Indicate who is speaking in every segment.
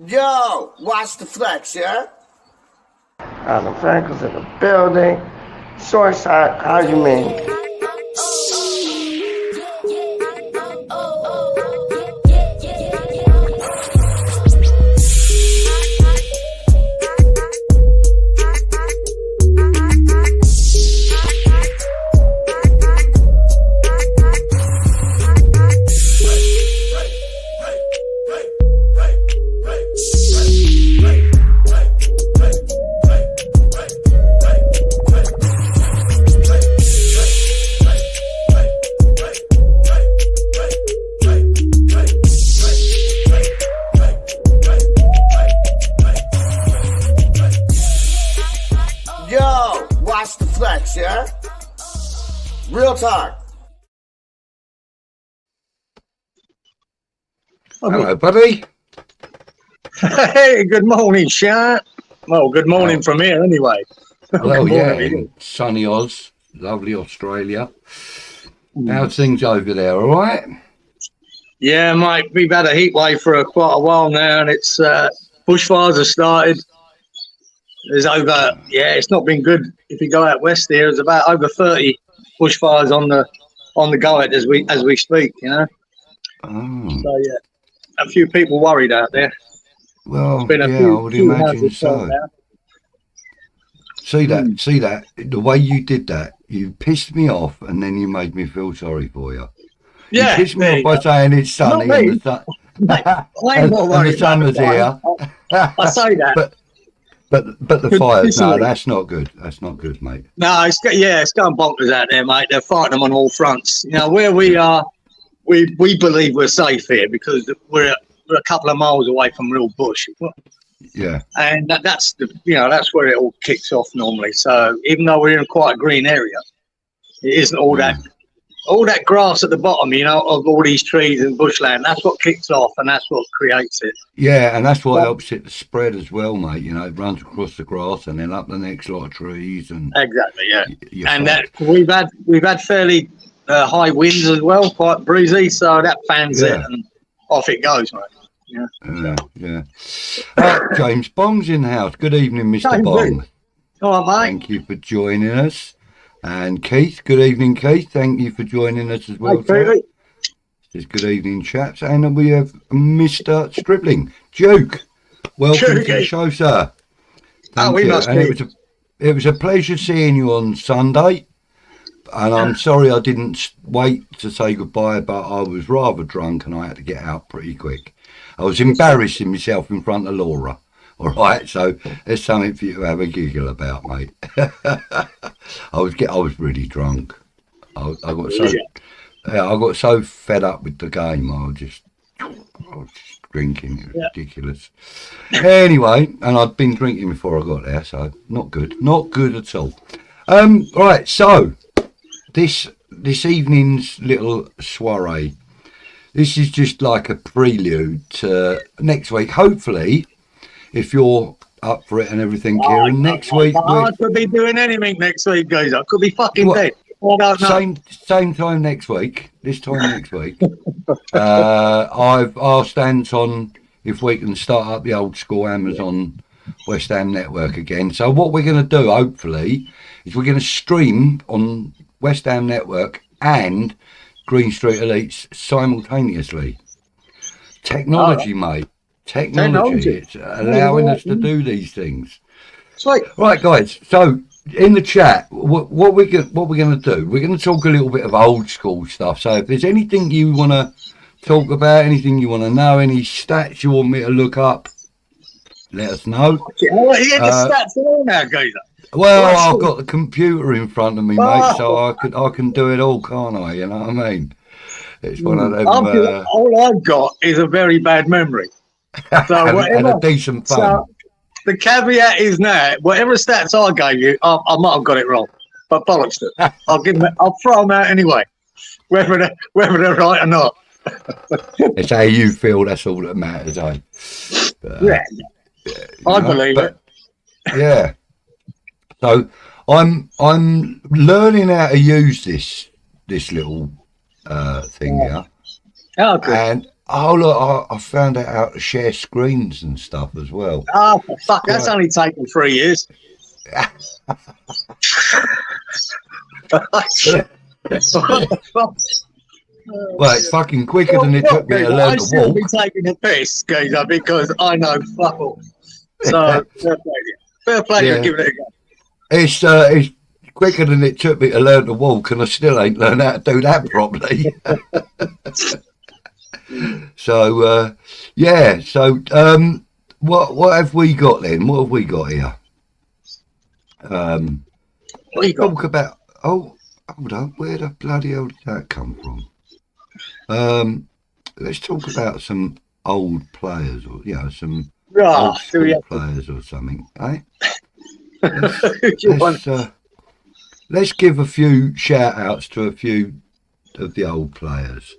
Speaker 1: Yo, watch the flex, yeah?
Speaker 2: Alan Frankel's in the building. Source, how you mean?
Speaker 1: Yo, watch the flex, yeah? Real talk.
Speaker 3: Hello, buddy.
Speaker 4: Hey, good morning, Cieran. Well, good morning from here, anyway.
Speaker 3: Well,
Speaker 4: Good
Speaker 3: yeah,
Speaker 4: morning.
Speaker 3: in sunny Oz, lovely Australia. How's things over there? All right?
Speaker 4: Yeah, mate, we've had a heat wave for quite a while now, and it's bushfires have started. There's over, it's not been good. If you go out west here, there's about over 30 bushfires on the go at as we speak. You know.
Speaker 3: Oh,
Speaker 4: So yeah, a few people worried out there.
Speaker 3: well,
Speaker 4: It's been a
Speaker 3: yeah,
Speaker 4: few,
Speaker 3: I would
Speaker 4: few
Speaker 3: imagine
Speaker 4: houses
Speaker 3: so.
Speaker 4: burned down.
Speaker 3: See that, the way you did that, you pissed me off, and then you made me feel sorry for you.
Speaker 4: Yeah,
Speaker 3: You pissed me
Speaker 4: there
Speaker 3: off
Speaker 4: you
Speaker 3: by
Speaker 4: go.
Speaker 3: saying it's sunny
Speaker 4: Not me.
Speaker 3: and the sun,
Speaker 4: Mate, I ain't
Speaker 3: and,
Speaker 4: not
Speaker 3: and
Speaker 4: worried
Speaker 3: the sun
Speaker 4: about
Speaker 3: was
Speaker 4: the
Speaker 3: here.
Speaker 4: fire. I say that.
Speaker 3: But the
Speaker 4: Good
Speaker 3: fires, no,
Speaker 4: pissing.
Speaker 3: that's not good. That's not good, mate.
Speaker 4: No, it's going bonkers out there, mate. They're fighting them on all fronts. You know, where we are, we believe we're safe here because we're a couple of miles away from real bush,
Speaker 3: Yeah,
Speaker 4: and that's where it all kicks off normally. So even though we're in quite a green area, it isn't all that grass at the bottom, you know, of all these trees and bushland. That's what kicks off, and that's what creates it.
Speaker 3: yeah, and that's what
Speaker 4: But-
Speaker 3: helps it to spread as well, mate. You know, it runs across the grass and then up the next lot of trees, and
Speaker 4: Exactly, yeah.
Speaker 3: you're
Speaker 4: And
Speaker 3: fucked.
Speaker 4: that we've had fairly high winds as well, quite breezy, so that fans it
Speaker 3: Yeah.
Speaker 4: and off it goes, mate.
Speaker 3: Yeah. James Bong's in the house. Good evening, Mr.
Speaker 4: James,
Speaker 3: Bong.
Speaker 4: All right, mate.
Speaker 3: Thank you for joining us. And Keith, good evening, Keith. Thank you for joining us as well,
Speaker 4: Hey,
Speaker 3: chap.
Speaker 4: Peter.
Speaker 3: It's good evening, chaps. And we have Mr. Stripling, Duke. Welcome to the
Speaker 4: Dukey.
Speaker 3: show, sir. Thank
Speaker 4: we
Speaker 3: you.
Speaker 4: must
Speaker 3: And
Speaker 4: be.
Speaker 3: it was a pleasure seeing you on Sunday. And I'm sorry I didn't wait to say goodbye, but I was rather drunk and I had to get out pretty quick. I was embarrassing myself in front of Laura. All right, so there's something for you to have a giggle about, mate. I was really drunk. I got so fed up with the game. I was just drinking. It was ridiculous. Anyway, and I'd been drinking before I got there, so not good at all. Right, so this evening's little soiree. This is just like a prelude to next week. Hopefully, if you're up for it and everything, Cieran, next week
Speaker 4: I could be doing anything next week, guys. I could be fucking
Speaker 3: What?
Speaker 4: dead. I don't know.
Speaker 3: same time next week. This time next week. I've asked Anton if we can start up the old school Amazon West Ham network again. So what we're going to do, hopefully, is we're going to stream on West Ham network and Green Street Elites simultaneously. Technology, mate. Technology. It's allowing us to do these things.
Speaker 4: Sweet.
Speaker 3: Right, guys. So in the chat, what we're going to do? We're going to talk a little bit of old school stuff. So if there's anything you want to talk about, anything you want to know, any stats you want me to look up, let us know.
Speaker 4: Well, you get the stats and all now, guys.
Speaker 3: Well, I've got the computer in front of me, mate, so I can do it all, can't I? You know what I mean? It's one of them.
Speaker 4: All I've got is a very bad memory. So
Speaker 3: and a decent phone.
Speaker 4: So the caveat is now, whatever stats I gave you, I might have got it wrong, but bollocks to it. I'll throw them out anyway, whether they're right or not.
Speaker 3: It's how you feel. That's all that matters, eh?
Speaker 4: I believe it.
Speaker 3: Yeah. So I'm learning how to use this little thing here,
Speaker 4: Oh, good.
Speaker 3: Oh look, I found out how to share screens and stuff as well.
Speaker 4: Oh, for fuck, that's only taken 3 years.
Speaker 3: Well, it's fucking quicker than it took me to learn
Speaker 4: I
Speaker 3: to
Speaker 4: should be
Speaker 3: walk.
Speaker 4: taking a piss, geezer, because I know fuck all. So, fair play to you. Fair play to you,
Speaker 3: Yeah.
Speaker 4: giving it a go.
Speaker 3: It's quicker than it took me to learn to walk, and I still ain't learned how to do that properly. So, yeah. So, what have we got then? What have we got here?
Speaker 4: What you got?
Speaker 3: Talk about. Oh, hold on. Where the bloody hell did that come from? Let's talk about some old players, or some old school players or something, eh? Let's give a few shout outs to a few of the old players.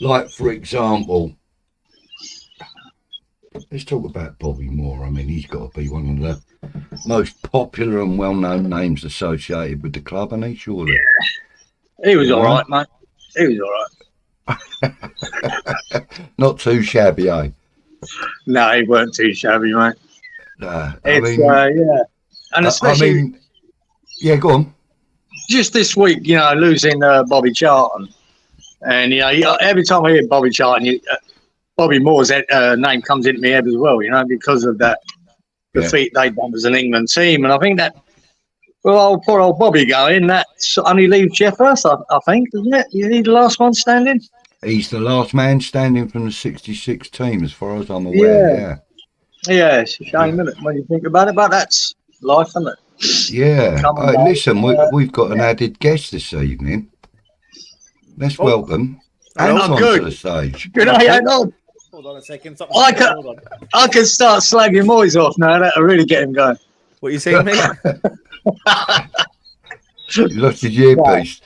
Speaker 3: Like, for example, let's talk about Bobby Moore. I mean, he's got to be one of the most popular and well-known names associated with the club, and he surely.
Speaker 4: Yeah. He was all right, mate. He was all right.
Speaker 3: Not too shabby, eh?
Speaker 4: No, he weren't too shabby, mate.
Speaker 3: I
Speaker 4: It's,
Speaker 3: mean,
Speaker 4: yeah. And especially
Speaker 3: I mean, yeah, go on.
Speaker 4: just this week, losing Bobby Charlton. And, every time I hear Bobby Charlton, Bobby Moore's name comes into my head as well, because of that defeat they'd done as an England team. And I think that, well, poor old Bobby going, that only leaves Jeff Hurst, I think, isn't it? Is he the last one standing?
Speaker 3: He's the last man standing from the 66 team, as far as I'm aware,
Speaker 4: Yeah, it's a shame, isn't it, when you think about it? But that's life, isn't it?
Speaker 3: Yeah. Listen, we've got an added guest this evening. Let's welcome Anton to the stage.
Speaker 4: Good day, Anton.
Speaker 5: Hold on a second.
Speaker 4: I can start slagging Moyes off now. That'll really get him going.
Speaker 5: What are you saying, mate?
Speaker 3: You lost his earpiece.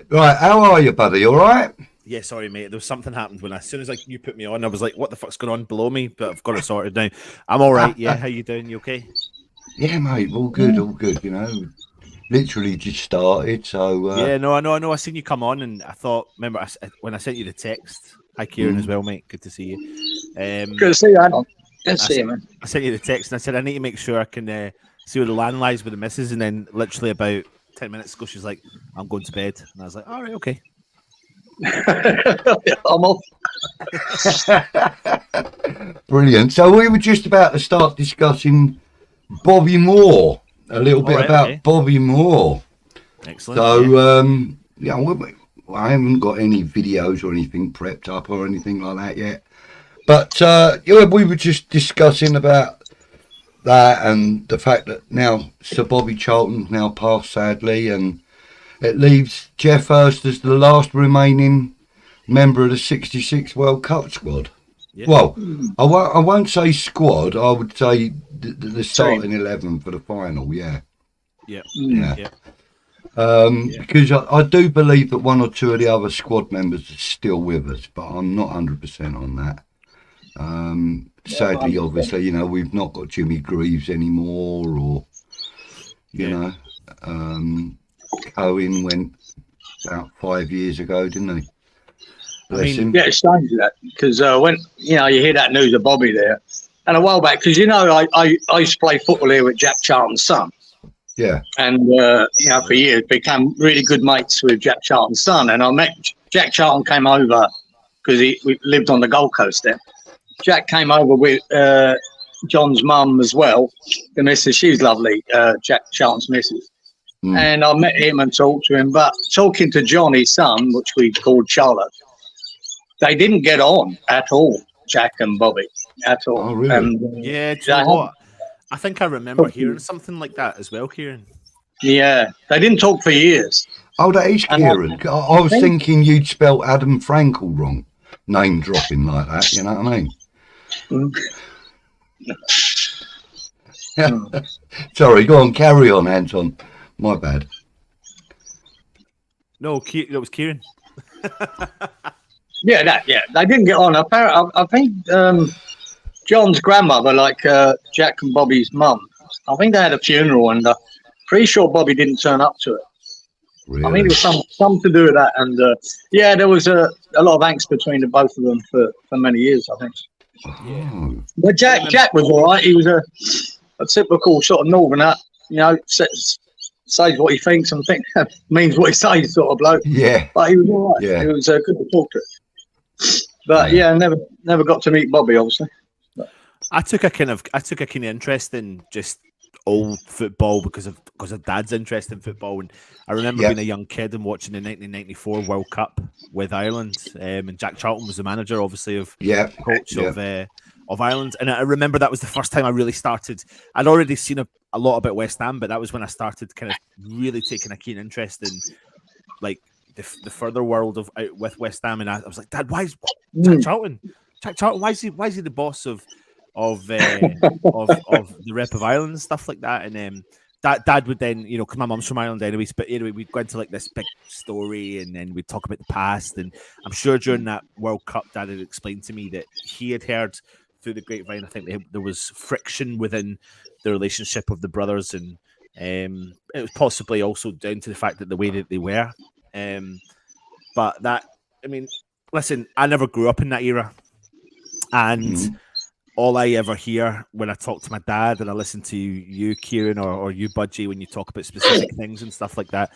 Speaker 3: Right, how are you, buddy? All right?
Speaker 5: Yeah, sorry, mate. There was something happened as soon as you put me on, I was like, what the fuck's going on below me? But I've got it sorted now. I'm all right. Yeah, how you doing? You okay?
Speaker 3: Yeah, mate. All good, all good. Literally just started. So
Speaker 5: yeah, no, I know. I seen you come on, and I thought, remember when I sent you the text. Hi, Cieran, as well, mate. Good to see you.
Speaker 4: Good to see you, Anton. Good to see you, man.
Speaker 5: I sent you the text, and I said I need to make sure I can see where the land lies with the missus, and then literally about 10 minutes ago, she's like, "I'm going to bed," and I was like, "All right, okay."
Speaker 4: I'm off.
Speaker 3: Brilliant. So we were just about to start discussing Bobby Moore, a little bit about Bobby Moore.
Speaker 5: Excellent.
Speaker 3: So I haven't got any videos or anything prepped up or anything like that yet, but we were just discussing about that and the fact that now Sir Bobby Charlton's now passed, sadly, and it leaves Jeff Hurst as the last remaining member of the 66 World Cup squad. Yeah. Well, I won't say squad, I would say the starting 11 for the final, yeah. Because I do believe that one or two of the other squad members are still with us, but I'm not 100% on that. Sadly, obviously, we've not got Jimmy Greaves anymore, or, Owen went about 5 years ago, didn't he?
Speaker 4: It's strange that, because when you hear that news of Bobby there, and a while back, because I used to play football here with Jack Charlton's son.
Speaker 3: Yeah.
Speaker 4: And for years became really good mates with Jack Charlton's son, and I met Jack Charlton came over because we lived on the Gold Coast there. Jack came over with John's mum as well, the missus. She's lovely, Jack Charlton's missus. And I met him and talked to him, but talking to John, his son, which we called Charlotte, they didn't get on at all, Jack and Bobby, at all.
Speaker 3: Oh, really?
Speaker 4: And,
Speaker 5: do you know what? I think I remember hearing something like that as well, Cieran.
Speaker 4: Yeah, they didn't talk for years.
Speaker 3: Oh, that is Cieran. I was thinking you'd spelt Adam Frankel wrong, name dropping like that, you know what I mean? Sorry, go on, carry on, Anton. My bad.
Speaker 5: No, that was Cieran.
Speaker 4: They didn't get on. Apparently, I think John's grandmother, like Jack and Bobby's mum, I think they had a funeral, and pretty sure Bobby didn't turn up to it.
Speaker 3: Really?
Speaker 4: I think it was something to do with that. And yeah, there was a lot of angst between the both of them for many years, I think.
Speaker 3: Oh.
Speaker 4: But Jack was all right. He was a typical sort of northerner, you know, says what he thinks and means what he says sort of bloke.
Speaker 3: Yeah.
Speaker 4: But he was all right.
Speaker 3: Yeah.
Speaker 4: He was good to talk to. But yeah, never got to meet Bobby, obviously.
Speaker 5: I took a keen interest in just old football because of Dad's interest in football, and I remember being a young kid and watching the 1994 World Cup with Ireland, and Jack Charlton was the manager, obviously, coach of Ireland, and I remember that was the first time I really started. I'd already seen a lot about West Ham, but that was when I started kind of really taking a keen interest in like the further world of with West Ham, and I was like, Dad, why is Jack Charlton? Why is he the boss of the rep of Ireland and stuff like that? And Dad would then, you know, because my mum's from Ireland anyways, but anyway, we'd go into like this big story and then we'd talk about the past. And I'm sure during that World Cup, Dad had explained to me that he had heard through the grapevine, I think there was friction within the relationship of the brothers, and it was possibly also down to the fact that the way that they were. But that, I mean, listen, I never grew up in that era, and all I ever hear when I talk to my dad and I listen to you, Cieran, or you, Budgie, when you talk about specific things and stuff like that,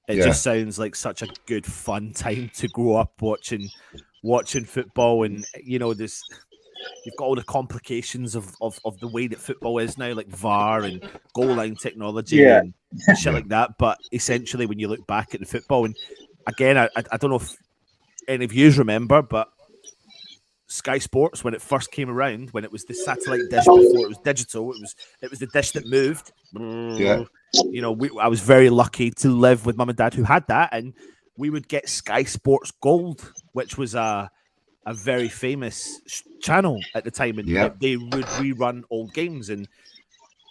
Speaker 5: it just sounds like such a good, fun time to grow up watching football. And, you know, you've got all the complications of the way that football is now, like VAR and goal line technology and shit like that. But essentially, when you look back at the football, and again, I don't know if any of you remember, but Sky Sports, when it first came around, when it was the satellite dish before it was digital, it was the dish that moved.
Speaker 3: Yeah.
Speaker 5: You know, I was very lucky to live with mum and dad who had that, and we would get Sky Sports Gold, which was a very famous channel at the time, and they would rerun old games. And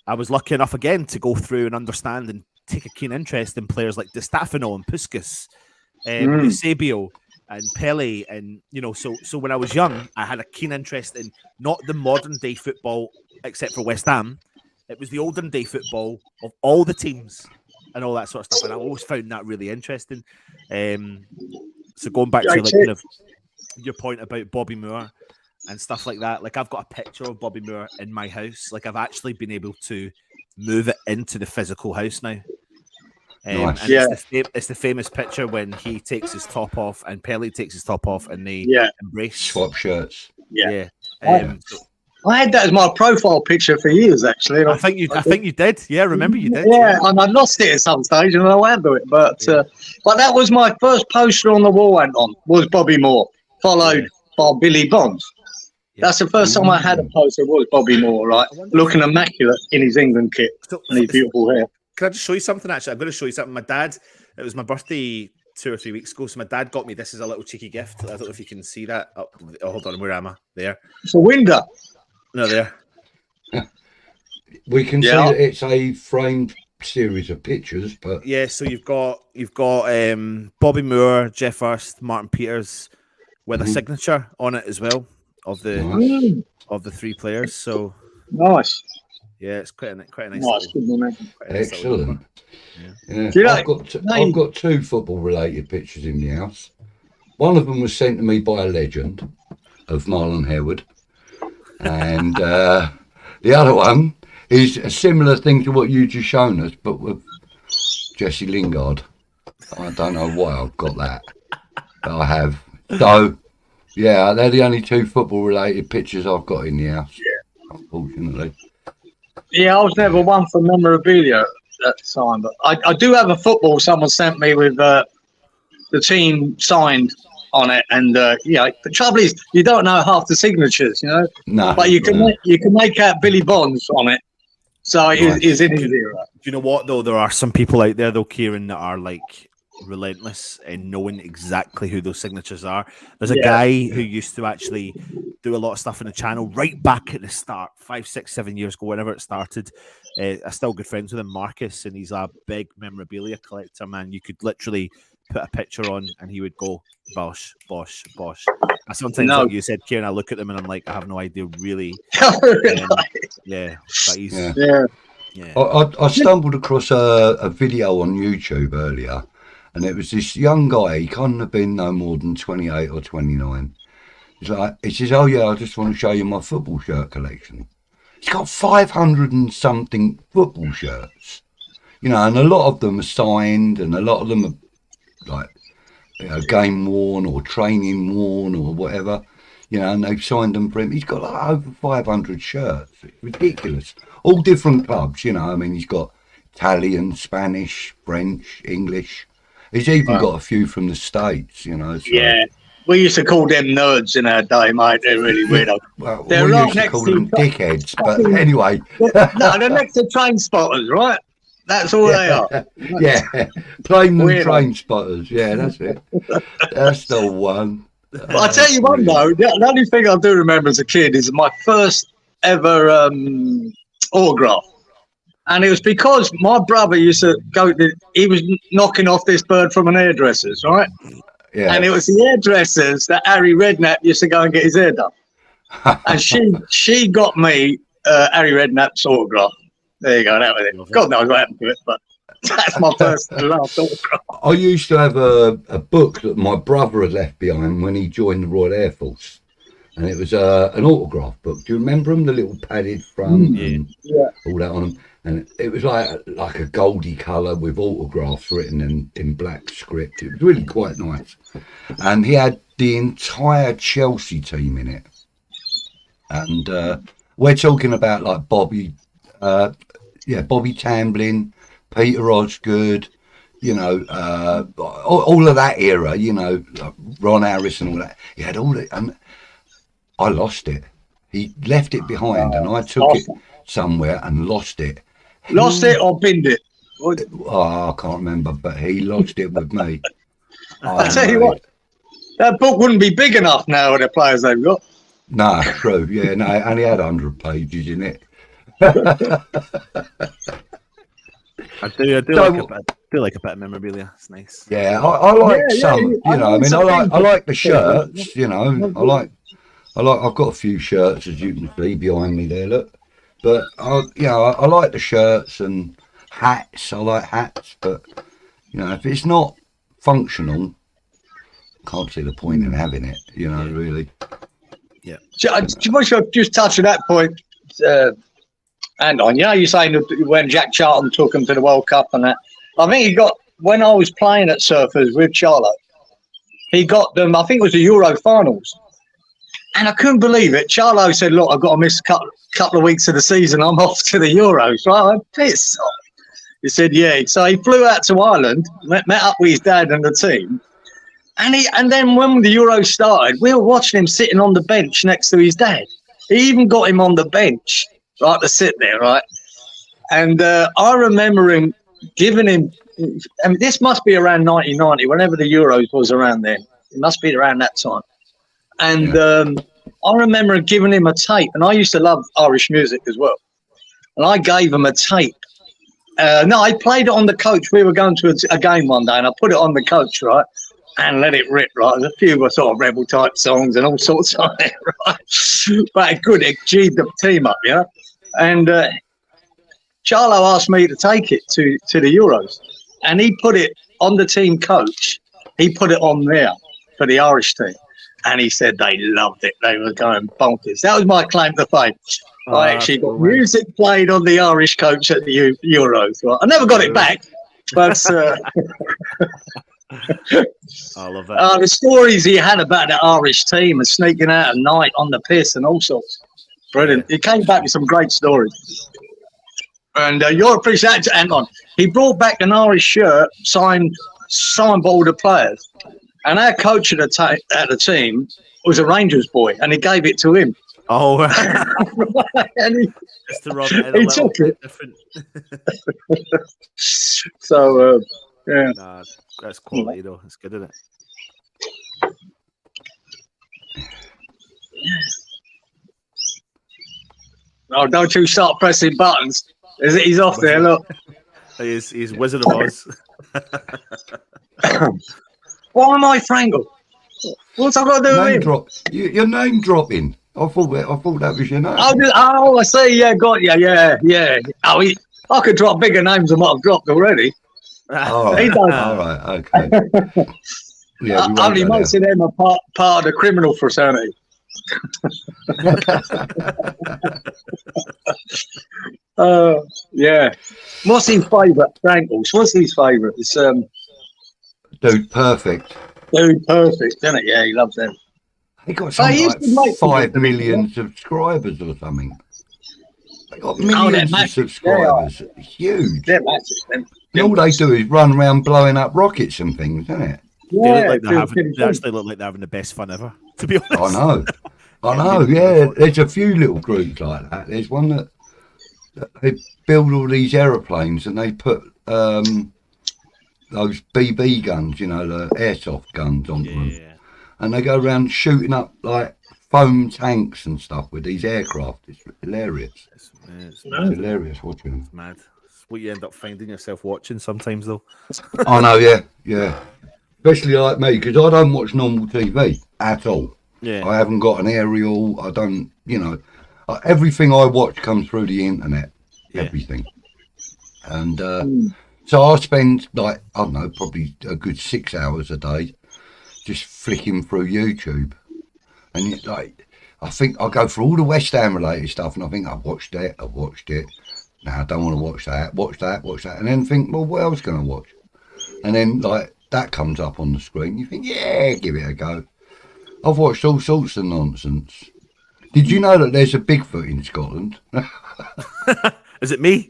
Speaker 5: I was lucky enough again to go through and understand and take a keen interest in players like Di Stefano and Puskas, Eusebio and Pele, and you know, so when I was young, I had a keen interest in not the modern day football, except for West Ham. It was the olden day football of all the teams and all that sort of stuff, and I always found that really interesting. So going back to like kind of your point about Bobby Moore and stuff like that, like I've got a picture of Bobby Moore in my house. Like I've actually been able to move it into the physical house now.
Speaker 3: Nice.
Speaker 5: And it's the famous picture when he takes his top off and Pele takes his top off and they embrace.
Speaker 3: Swap shirts.
Speaker 4: I had that as my profile picture for years, actually.
Speaker 5: I think you did. Yeah, remember you did.
Speaker 4: Yeah, and I lost it at some stage, and I went to it. But that was my first poster on the wall. Went on was Bobby Moore, followed by Billy Bonds. That's the first time I had a poster. Was Bobby Moore, right, looking immaculate in his England kit and his beautiful hair.
Speaker 5: Can I just show you something? Actually, I'm going to show you something. My dad. It was my birthday 2 or 3 weeks ago, so my dad got me this as a little cheeky gift. I don't know if you can see that. Oh, hold on, where am I? There.
Speaker 4: It's a window.
Speaker 5: No, there.
Speaker 3: We can see that it's a framed series of pictures, but
Speaker 5: so you've got Bobby Moore, Jeff Hurst, Martin Peters, with a signature on it as well of the three players. So
Speaker 4: nice.
Speaker 5: Yeah, it's quite a nice.
Speaker 3: Excellent.
Speaker 5: Yeah.
Speaker 3: I've got two football related pictures in the house. One of them was sent to me by a legend of Marlon Harewood. And the other one is a similar thing to what you just shown us, but with Jesse Lingard. I don't know why I've got that, but I have. So, yeah, they're the only two football-related pictures I've got in the house, unfortunately. Yeah,
Speaker 4: I was never one for memorabilia at the time, but I do have a football someone sent me with the team signed on it, and the trouble is you don't know half the signatures, you know.
Speaker 3: No,
Speaker 4: but you can make out Billy Bonds on it, so he's in his era.
Speaker 5: Do you know what though? There are some people out there though, Cieran, that are like relentless in knowing exactly who those signatures are. There's a guy who used to actually do a lot of stuff in the channel right back at the start, 5, 6, 7 years ago, whenever it started. I'm still good friends with him, Marcus, and he's a big memorabilia collector, man. You could literally put a picture on and he would go bosh, bosh, bosh. I sometimes, like you said, Cieran, I look at them and I'm like, I have no idea really. But he's I
Speaker 3: stumbled across a video on YouTube earlier, And it was this young guy, he couldn't have been no more than 28 or 29. He's like, he says, oh yeah, I just want to show you my football shirt collection. He's got 500 and something football shirts, you know, and a lot of them are signed, and a lot of them are like, you know, game worn or training worn or whatever, you know, and they've signed them for him. He's got like over 500 shirts. It's ridiculous. All different clubs, you know. I mean, he's got Italian, Spanish, French, English. He's even got a few from the States, you know. So.
Speaker 4: Yeah. We used to call them nerds in our day, mate. They're really weird.
Speaker 3: Well,
Speaker 4: they're
Speaker 3: we
Speaker 4: right
Speaker 3: used to
Speaker 4: next
Speaker 3: call
Speaker 4: to
Speaker 3: them dickheads, but anyway.
Speaker 4: No, they're next to train spotters, right? That's all they are.
Speaker 3: Yeah, plain
Speaker 4: Weird.
Speaker 3: train spotters. Yeah, that's it. That's the one.
Speaker 4: But I tell you what, though, the only thing I do remember as a kid is my first ever autograph. And it was because my brother used to he was knocking off this bird from an hairdresser's, right?
Speaker 3: Yeah.
Speaker 4: And it was the hairdressers that Harry Redknapp used to go and get his hair done. And she got me Harry Redknapp's autograph. There you go, that was it. God knows what happened to it, but that's my first and last autograph.
Speaker 3: I used to have a book that my brother had left behind when he joined the Royal Air Force. And it was an autograph book. Do you remember them? The little padded front and all that on them. And it was like a goldy colour with autographs written in black script. It was really quite nice. And he had the entire Chelsea team in it. And we're talking about like Bobby Tamblyn, Peter Osgood, you know, all of that era, you know, like Ron Harris and all that. He had all that. And I lost it. He left it behind, and I took it somewhere and lost it.
Speaker 4: Lost it or binned it?
Speaker 3: Oh, I can't remember, but he lost it with me.
Speaker 4: I tell you what, that book wouldn't be big enough now with the players they've got.
Speaker 3: No, true. Yeah, no, it only had 100 pages in it.
Speaker 5: I do like a bit of memorabilia. It's nice.
Speaker 3: Yeah, I like some. You know, I mean, I like the shirts. You know, I've got a few shirts, as you can see behind me there. Look, but I like the shirts and hats. I like hats, but you know, if it's not functional, can't see the point in having it. You know, really.
Speaker 5: Yeah.
Speaker 4: Just touch on that point. Hang on, you're saying that when Jack Charlton took him to the World Cup and that. I think he got, when I was playing at Surfers with Charlo, he got them, I think it was the Euro finals. And I couldn't believe it. Charlo said, look, I've got to miss a couple of weeks of the season. I'm off to the Euros. So I'm pissed off. He said, yeah. So he flew out to Ireland, met up with his dad and the team. And then when the Euros started, we were watching him sitting on the bench next to his dad. He even got him on the bench, right, to sit there, right? And I remember him giving him, I mean, this must be around 1990, whenever the Euros was around then. It must be around that time. And I remember giving him a tape, and I used to love Irish music as well. And I gave him a tape. No, I played it on the coach. We were going to a game one day, and I put it on the coach, right, and let it rip, right. There's a few sort of rebel-type songs and all sorts on it, right. But good, it G'd the team up, yeah. And Charlo asked me to take it to the Euros, and he put it on the team coach. He put it on there for the Irish team. And he said they loved it. They were going bonkers. That was my claim to fame. I actually got music played on the Irish coach at the Euros. Well, I never got it back, but
Speaker 5: I love that.
Speaker 4: the stories he had about the Irish team and sneaking out at night on the piss and all sorts. Brilliant. He came back with some great stories. And you'll appreciate it. Hang on. He brought back an Irish shirt signed by all the players. And our coach at the team was a Rangers boy, and he gave it to him.
Speaker 5: Oh,
Speaker 4: and
Speaker 5: just to rub it
Speaker 4: he took it.
Speaker 5: Different.
Speaker 4: So, yeah.
Speaker 5: Nah, that's quality, though. It's good, isn't it?
Speaker 4: Oh, don't you start pressing buttons. He's off there, look.
Speaker 5: He's Wizard of Oz.
Speaker 4: Why am I Frangle? What's I got to do with him?
Speaker 3: Your name dropping. I thought that was your name.
Speaker 4: Oh, I see. Yeah, got you. Yeah. Oh, I could drop bigger names than what I've dropped already.
Speaker 3: All right,
Speaker 4: He does.
Speaker 3: all right, okay. Yeah, we won't
Speaker 4: Only
Speaker 3: go
Speaker 4: most
Speaker 3: there.
Speaker 4: of them are part of the criminal fraternity. Yeah. What's his favourite? Frankles. What's his favourite? It's
Speaker 3: Dude, perfect.
Speaker 4: Dude Perfect, isn't it? Yeah, he loves them.
Speaker 3: They got
Speaker 4: But he
Speaker 3: something
Speaker 4: used
Speaker 3: like
Speaker 4: to make
Speaker 3: 5
Speaker 4: them,
Speaker 3: million subscribers or something. They got
Speaker 4: they're
Speaker 3: millions of
Speaker 4: massive.
Speaker 3: subscribers. Huge.
Speaker 4: They're massive.
Speaker 3: And all they do is run around blowing up rockets and things, isn't it?
Speaker 5: They look
Speaker 4: Yeah,
Speaker 5: like
Speaker 4: doing
Speaker 5: they actually look like they're having the best fun ever. To be honest,
Speaker 3: I know. I know, yeah. There's a few little groups like that. There's one that they build all these aeroplanes and they put those BB guns, you know, the airsoft guns onto them.
Speaker 5: Yeah.
Speaker 3: And they go around shooting up like foam tanks and stuff with these aircraft. It's hilarious.
Speaker 5: It's
Speaker 3: It's
Speaker 5: mad.
Speaker 3: hilarious watching them.
Speaker 5: It's mad. It's what you end up finding yourself watching sometimes, though.
Speaker 3: I know, yeah. Especially like me, because I don't watch normal TV at all.
Speaker 5: Yeah.
Speaker 3: I haven't got an aerial. I don't, you know, everything I watch comes through the internet.
Speaker 5: Yeah.
Speaker 3: Everything. And so I spend like, I don't know, probably a good 6 hours a day just flicking through YouTube. And like, I think I go through all the West Ham related stuff and I think I've watched it. No, I don't want to watch that. And then think, well, what else can I watch? And then like that comes up on the screen. You think, yeah, give it a go. I've watched all sorts of nonsense. Did you know that there's a Bigfoot in Scotland?
Speaker 5: Is it me?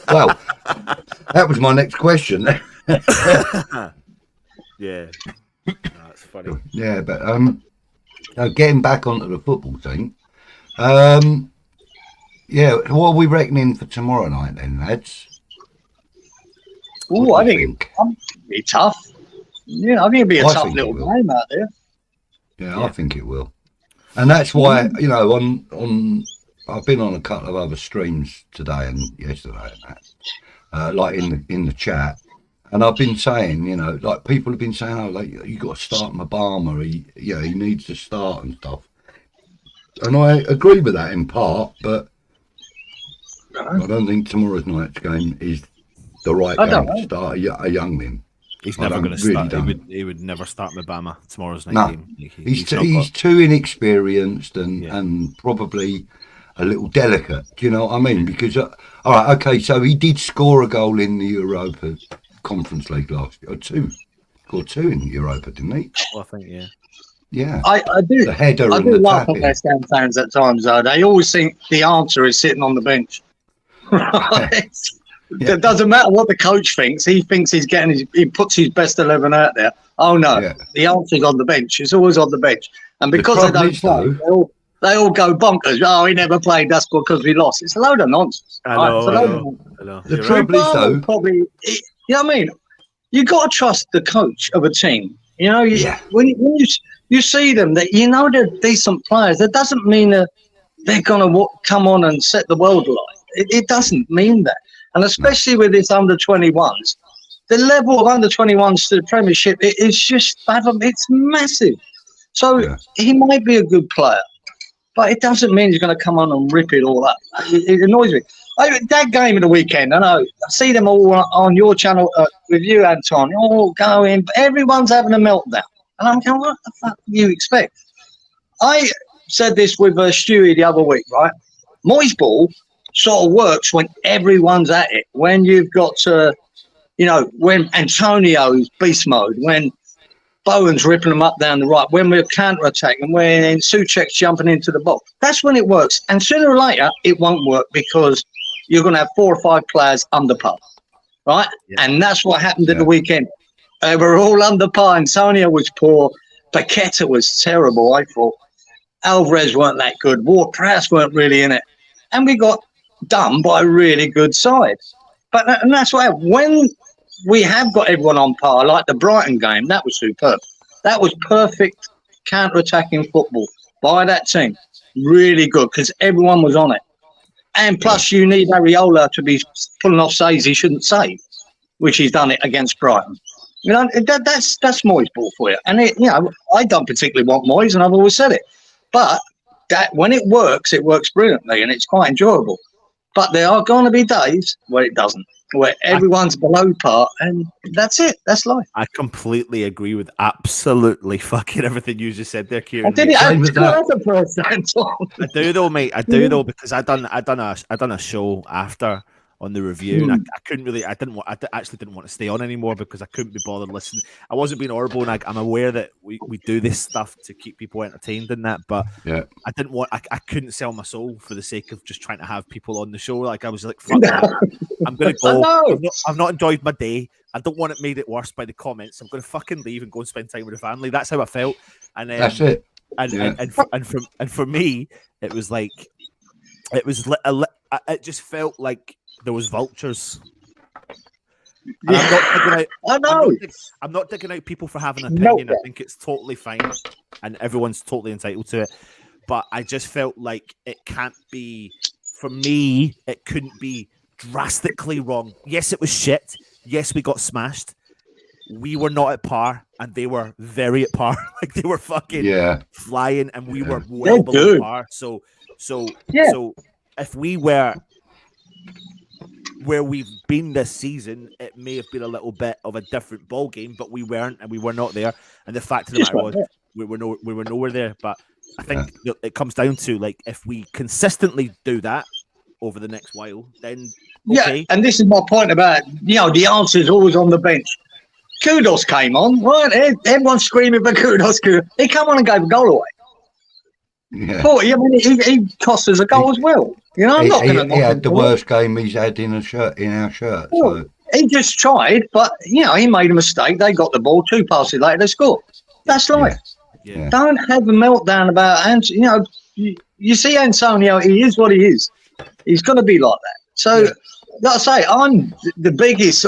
Speaker 3: Well, that was my next question.
Speaker 5: Yeah. That's funny.
Speaker 3: Yeah, but getting back onto the football team. Yeah, what are we reckoning for tomorrow night then, lads?
Speaker 4: Oh, I think it'll be tough. Yeah, I think it'll be a
Speaker 3: I
Speaker 4: tough
Speaker 3: think it
Speaker 4: little
Speaker 3: will.
Speaker 4: game out there.
Speaker 3: Yeah, I think it will. And that's why, you know, on I've been on a couple of other streams today and yesterday and that, like in the chat, and I've been saying, you know, like people have been saying, oh, like you got to start Obama, he needs to start and stuff. And I agree with that in part, but I don't think tomorrow's night's game is the right game to start a youngling.
Speaker 5: He's never going to start. He would never start Obama tomorrow's night game.
Speaker 3: He's too inexperienced and probably a little delicate. Do you know what I mean? Because all right, okay, so he did score a goal in the Europa Conference League last year, scored two in Europa, didn't he?
Speaker 5: Well, I think
Speaker 3: Yeah,
Speaker 4: I do.
Speaker 3: The header
Speaker 4: I
Speaker 3: and
Speaker 4: do
Speaker 3: the
Speaker 4: laugh at
Speaker 3: tapping.
Speaker 4: West Ham fans at times, though. They always think the answer is sitting on the bench. Right?
Speaker 3: Yeah.
Speaker 4: It doesn't matter what the coach thinks. He thinks he puts his best 11 out there. Oh no, the answer's on the bench. It's always on the bench. And because they don't play, they all go bonkers. Oh, he never played. That's because we lost. It's a load of nonsense.
Speaker 5: I know.
Speaker 3: The trouble is, though,
Speaker 4: probably, you know what I mean? You got to trust the coach of a team. You know, when you see them, that you know they're decent players. That doesn't mean that they're going to come on and set the world alight. It doesn't mean that. And especially with this under-21s, the level of under-21s to the Premiership, it's just it's massive. So he might be a good player, but it doesn't mean he's going to come on and rip it all up. It annoys me. That game of the weekend, I know, I see them all on your channel with you, Anton, all going, everyone's having a meltdown. And I'm going, what the fuck do you expect? I said this with Stewie the other week, right? Moyes ball sort of works when everyone's at it. When you've got when Antonio's beast mode, when Bowen's ripping them up down the right, when we're counter-attacking, when Souček's jumping into the box. That's when it works. And sooner or later, it won't work because you're going to have 4 or 5 players under par, right? Yeah. And that's what happened at the weekend. They were all under par. Antonio was poor. Paqueta was terrible, I thought. Alvarez weren't that good. Ward-Prowse weren't really in it. And we got done by a really good side. And that's why when we have got everyone on par, like the Brighton game, that was superb. That was perfect counter-attacking football by that team. Really good, because everyone was on it. And plus, you need Areola to be pulling off saves he shouldn't save, which he's done it against Brighton. You know, that's Moyes' ball for you. And, I don't particularly want Moyes, and I've always said it. But that when it works brilliantly, and it's quite enjoyable. But there are going to be days where it doesn't, where everyone's below par, and that's it. That's life.
Speaker 5: I completely agree with absolutely fucking everything you just said there, Cieran.
Speaker 4: I did it. That's the first time.
Speaker 5: I do though, mate. I do though, because I done a show after on the review, and I couldn't really. I actually didn't want to stay on anymore because I couldn't be bothered listening. I wasn't being horrible, and I'm aware that we do this stuff to keep people entertained and that, but
Speaker 3: Yeah.
Speaker 5: I didn't want. I couldn't sell my soul for the sake of just trying to have people on the show. Like I was like, fuck that. I'm gonna go. I've not enjoyed my day. I don't want it made it worse by the comments. I'm gonna fucking leave and go and spend time with the family. That's how I felt, and
Speaker 3: That's it.
Speaker 5: And for me, it was like it just felt like there was vultures. And I'm not digging out people for having an opinion. I think it's totally fine, and everyone's totally entitled to it. But I just felt like it can't be. For me, it couldn't be drastically wrong. Yes, it was shit. Yes, we got smashed. We were not at par, and they were very at par. Like they were fucking flying, and we were well below par. So if we were where we've been this season, it may have been a little bit of a different ball game, but we weren't, and we were not there. And the fact of the matter was, we were nowhere there. But I think it comes down to, like, if we consistently do that over the next while, then okay.
Speaker 4: Yeah, and this is my point about, the answer is always on the bench. Kudos came on, right? Everyone's screaming for Kudos. He came on and gave a goal away.
Speaker 3: Yeah.
Speaker 4: But he cost us a goal as well. I'm not going to.
Speaker 3: He had the worst game he's had in our shirt. So.
Speaker 4: He just tried, but he made a mistake. They got the ball 2 passes later, they scored. That's life.
Speaker 5: Yeah.
Speaker 4: Don't have a meltdown about Antonio. You see Antonio, he is what he is. He's going to be like that. So, like I say, I'm the biggest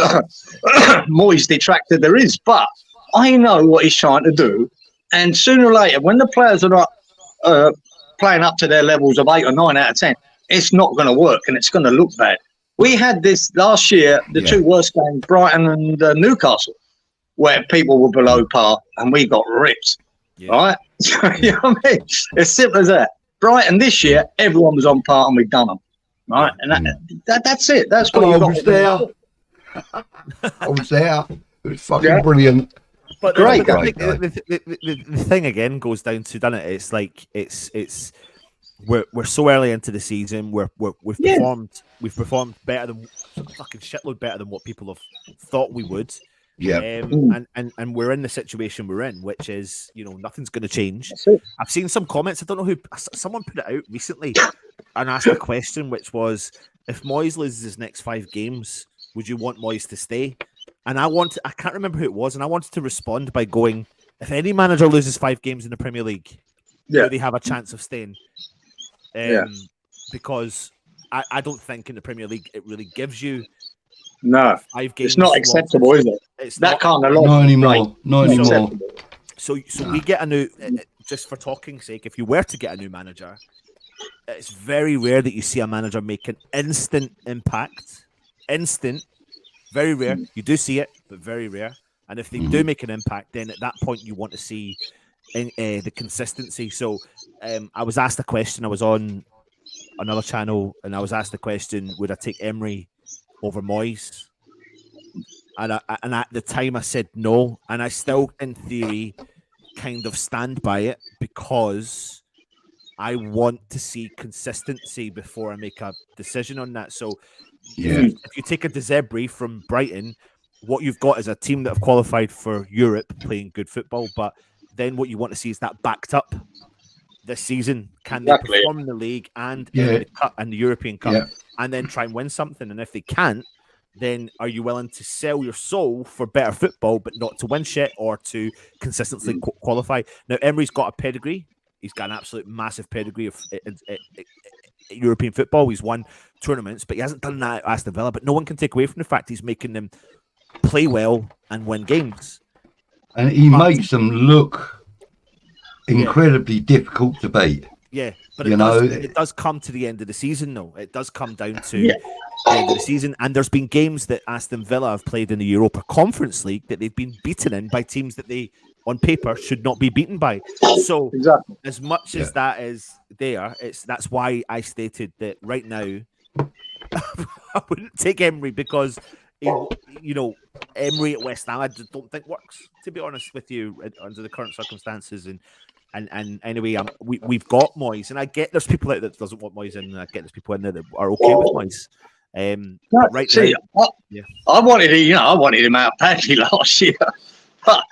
Speaker 4: Moyes detractor there is, but I know what he's trying to do. And sooner or later, when the players are not playing up to their levels of 8 or 9 out of 10, it's not going to work and it's going to look bad. We had this last year, the 2 worst games, Brighton and Newcastle, where people were below par and we got ripped. Yeah. Right? You know what I mean? As simple as that. Brighton this year, everyone was on par and we've done them. Right? And that's it. That's what you got.
Speaker 3: I was there. It was fucking brilliant.
Speaker 5: But
Speaker 4: great.
Speaker 5: The thing again goes down to, doesn't it? It's like we're so early into the season. We've performed better than fucking shitload better than what people have thought we would.
Speaker 3: Yeah.
Speaker 5: And we're in the situation we're in, which is, nothing's going to change. I've seen some comments. I don't know who. Someone put it out recently and asked a question, which was, if Moyes loses his next 5 games, would you want Moyes to stay? And I can't remember who it was, and I wanted to respond by going, if any manager loses 5 games in the Premier League, do they have a chance of staying? Because I don't think in the Premier League it really gives you 5 games.
Speaker 4: It's not acceptable, is it?
Speaker 5: It's
Speaker 4: that
Speaker 5: not,
Speaker 4: kind of law.
Speaker 3: Not anymore. Not anymore.
Speaker 5: So we get a new, just for talking's sake, if you were to get a new manager, it's very rare that you see a manager make an instant impact. Very rare. You do see it, but very rare. And if they do make an impact, then at that point you want to see the consistency. So I was asked a question. I was on another channel, and I was asked the question: would I take Emery over Moyes? And at the time I said no, and I still, in theory, kind of stand by it because I want to see consistency before I make a decision on that. So if you take a De Zerbi from Brighton, what you've got is a team that have qualified for Europe playing good football, but then what you want to see is that backed up this season. Can they perform in the league and in the cup and the European Cup and then try and win something? And if they can't, then are you willing to sell your soul for better football, but not to win shit or to consistently qualify? Now, Emery's got a pedigree. He's got an absolute massive pedigree of European football. He's won tournaments, but he hasn't done that at Aston Villa. But no one can take away from the fact he's making them play well and win games.
Speaker 3: And he makes them look incredibly difficult to beat.
Speaker 5: Yeah, but it does come to the end of the season, though. It does come down to the end of the season. And there's been games that Aston Villa have played in the Europa Conference League that they've been beaten in by teams that they, on paper, should not be beaten by. So as much as that is there, that's why I stated that right now I wouldn't take Emery because, Emery at West Ham, I just don't think works, to be honest with you, under the current circumstances. And anyway, we've got Moyes, and I get there's people out there that doesn't want Moyes in, and I get there's people in there that are okay with Moyes. Right now,
Speaker 4: I wanted him out badly last year, but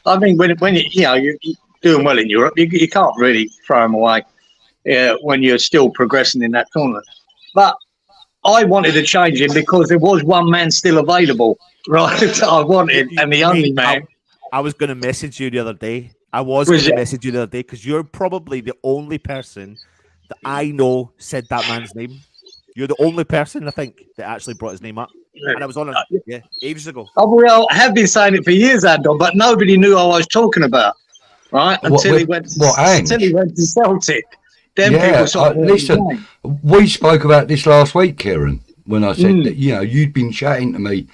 Speaker 4: I mean, when you're doing well in Europe, you can't really throw him away when you're still progressing in that tournament. But I wanted to change him because there was one man still available, right? I wanted, and the only man.
Speaker 5: I was going to message you the other day. Because you're probably the only person that I know said that man's name. You're the only person, I think, that actually brought his name up. And I was on it, ages ago.
Speaker 4: Oh, well, I have been saying it for years, Andon, but nobody knew I was talking about, right? Until he went to Celtic.
Speaker 3: Listen, we spoke about this last week, Cieran, when I said that, you'd been chatting to me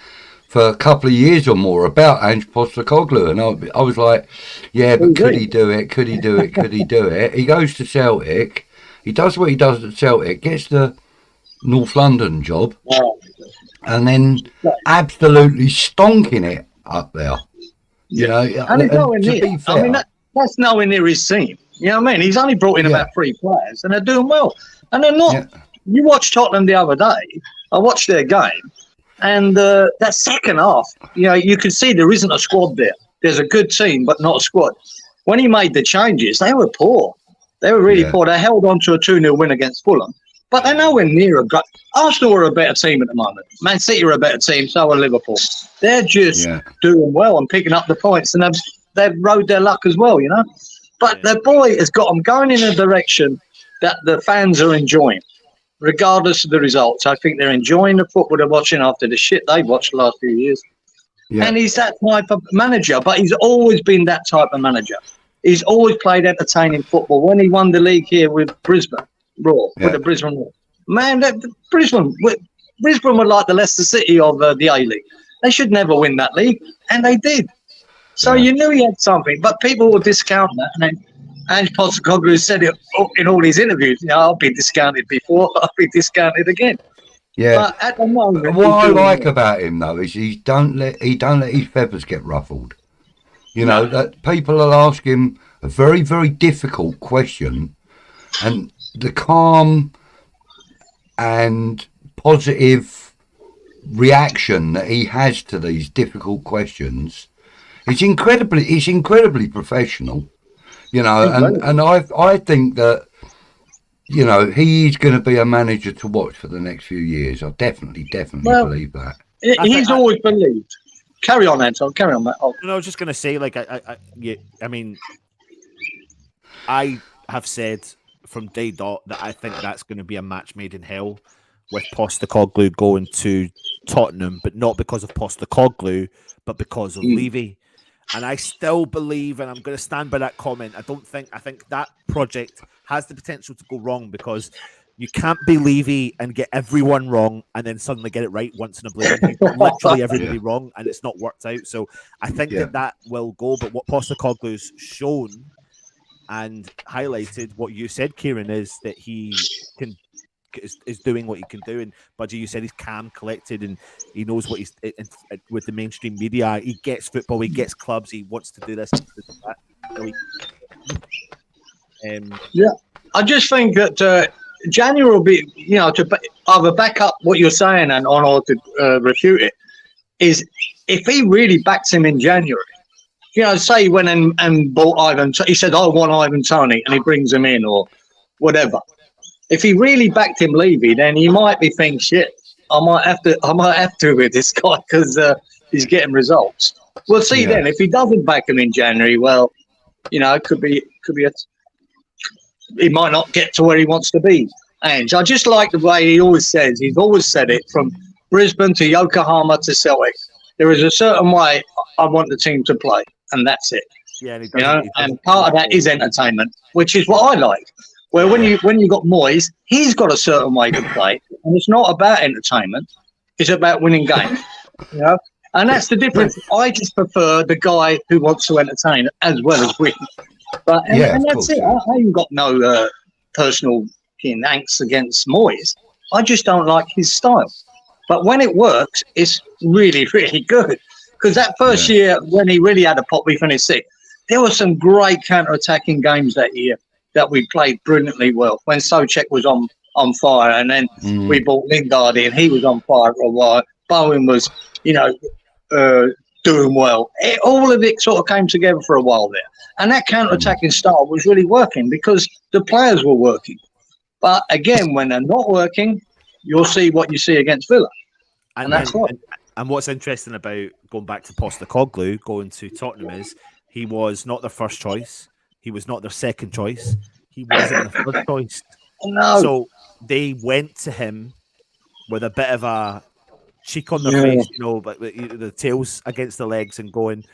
Speaker 3: for a couple of years or more about Ange Postecoglou, and I was like, but could he do it? Could he do it? Could he do it? He goes to Celtic, he does what he does at Celtic, gets the North London job, and then absolutely stonking it up there.
Speaker 4: And he's nowhere near. I mean, that's nowhere near his team. You know what I mean? He's only brought in about 3 players, and they're doing well. And they're not. You watched Tottenham the other day. I watched their game. And that second half, you can see there isn't a squad there. There's a good team, but not a squad. When he made the changes, they were poor. They were really poor. They held on to a 2-0 win against Fulham. But they're nowhere near a great... Arsenal are a better team at the moment. Man City are a better team, so are Liverpool. They're just doing well and picking up the points, and they've rode their luck as well, But the boy has got them going in a direction that the fans are enjoying. Regardless of the results, I think they're enjoying the football they're watching after the shit they've watched the last few years. Yeah. And he's that type of manager, but he's always been that type of manager. He's always played entertaining football. When he won the league here with Brisbane Roar, with the Brisbane Roar, man, Brisbane were like the Leicester City of the A-League. They should never win that league, and they did. So you knew he had something, but people will discount that. And then Ange Postecoglou said it in all his interviews. I've been discounted before. I'll be discounted again.
Speaker 3: Yeah.
Speaker 4: But at the moment,
Speaker 3: what I like about him though is he don't let his feathers get ruffled. That people will ask him a very, very difficult question, and the calm and positive reaction that he has to these difficult questions is incredibly professional. And I think that, he's going to be a manager to watch for the next few years. I definitely believe that.
Speaker 4: He's always believed. Carry on, Anton. Carry on, Matt.
Speaker 5: I was just going to say, I have said from day dot that I think that's going to be a match made in hell with Postecoglou going to Tottenham, but not because of Postecoglou, but because of Levy. And I still believe, and I'm going to stand by that comment, I think that project has the potential to go wrong because you can't be Levy and get everyone wrong and then suddenly get it right once in a blue moon. You've got literally everybody wrong and it's not worked out. So I think that will go. But what Postecoglou's shown and highlighted, what you said, Cieran, is that he is doing what he can do. And Budgie, you said he's calm, collected, and he knows what he's with the mainstream media. He gets football, he gets clubs, he wants to do this, that.
Speaker 4: I just think that January will be, to either back up what you're saying or to refute it, is if he really backs him in January, say he went and bought Ivan, he said, I want Ivan Toney, and he brings him in or whatever. If he really backed him, Levy, then he might be thinking, shit, I might have to with this guy because he's getting results. We'll see then. If he doesn't back him in January, well, it could be he might not get to where he wants to be. And I just like the way he always says. He's always said it from Brisbane to Yokohama to Celtic. There is a certain way I want the team to play, and that's it.
Speaker 5: Yeah,
Speaker 4: and part of that is entertainment, which is what I like. Where when you got Moyes, he's got a certain way to play, and it's not about entertainment; it's about winning games. And that's the difference. I just prefer the guy who wants to entertain as well as win. But and that's it. I ain't got no personal angst against Moyes. I just don't like his style. But when it works, it's really, really good. Because that first year, when he really had a pop, we finished sixth. There were some great counter-attacking games that year that we played brilliantly well. When Souček was on fire, and then we brought Lingard in, he was on fire for a while. Bowen was, doing well. All of it sort of came together for a while there. And that counter-attacking style was really working because the players were working. But again, when they're not working, you'll see what you see against Villa. And that's what.
Speaker 5: And what's interesting about going back to Postecoglou, going to Tottenham, is he was not their first choice. He was not their second choice. He wasn't their third choice.
Speaker 4: No.
Speaker 5: So they went to him with a bit of a cheek on their face, but the tails against the legs and going,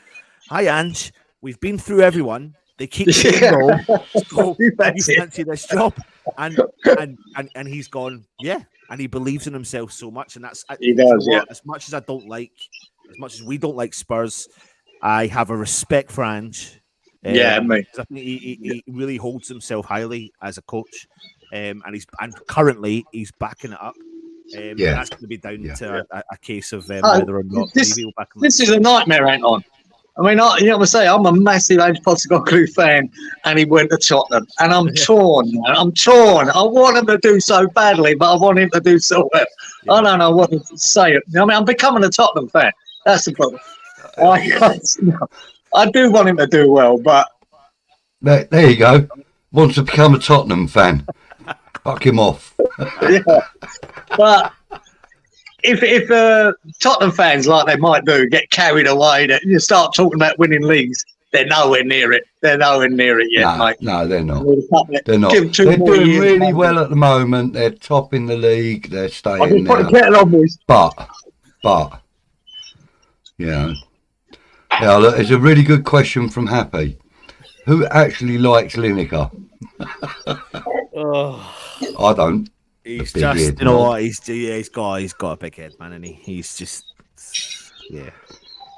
Speaker 5: "Hi, Ange, we've been through everyone. They keep saying no. So you fancy this job?" And he's gone, yeah. And he believes in himself so much, and he does. As much as I don't like, as much as we don't like Spurs, I have a respect for Ange.
Speaker 4: Mate.
Speaker 5: I think he really holds himself highly as a coach, and currently he's backing it up. And that's going to be down to a case of whether or not
Speaker 4: this is a nightmare, ain't on. I mean, I'm a massive Ange Postecoglou fan, and he went to Tottenham, and I'm torn. I'm torn. I want him to do so badly, but I want him to do so well. Yeah. I don't know what to say. I mean, I'm becoming a Tottenham fan. That's the problem. I do want him to do well, but
Speaker 3: there you go. Wants to become a Tottenham fan. Fuck him off.
Speaker 4: But if Tottenham fans, like they might do, get carried away, that you start talking about winning leagues, they're nowhere near it. They're nowhere near it yet, mate.
Speaker 3: No, they're not. They're not. They're doing really well at the moment. They're top in the league. They're staying there. But, yeah, look, it's a really good question from Happy. Who actually likes Lineker? I don't.
Speaker 5: He's just, what? He's got a big head, man, and he's just, yeah.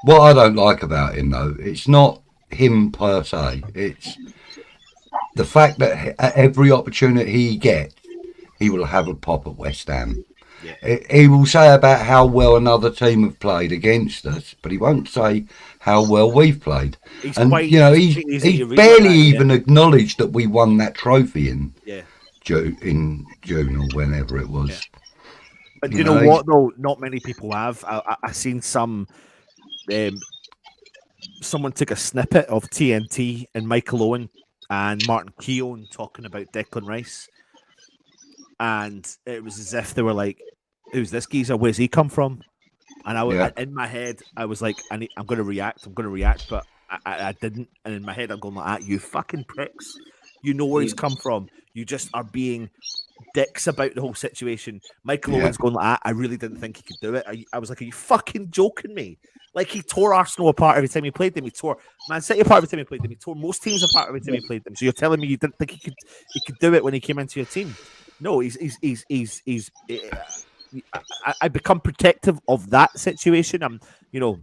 Speaker 3: What I don't like about him, though, it's not him per se. It's the fact that at every opportunity he gets, he will have a pop at West Ham. Yeah. He will say about how well another team have played against us, but he won't say how well we've played. He's barely even acknowledged that we won that trophy in June or whenever it was. Yeah.
Speaker 5: But you know what, though? Not many people have. I seen someone took a snippet of TNT and Michael Owen and Martin Keown talking about Declan Rice, and it was as if they were like, "Who's this geezer? Where's he come from?" And in my head, I was like, I'm going to react, but I didn't. And in my head, I'm going like, "You fucking pricks! You know where he's come from. You just are being dicks about the whole situation." Michael Owen's going like that. I really didn't think he could do it. I was like, "Are you fucking joking me?" Like, he tore Arsenal apart every time he played them. He tore Man City apart every time he played them. He tore most teams apart every time he played them. So you're telling me you didn't think he could do it when he came into your team? No, I become protective of that situation. I'm over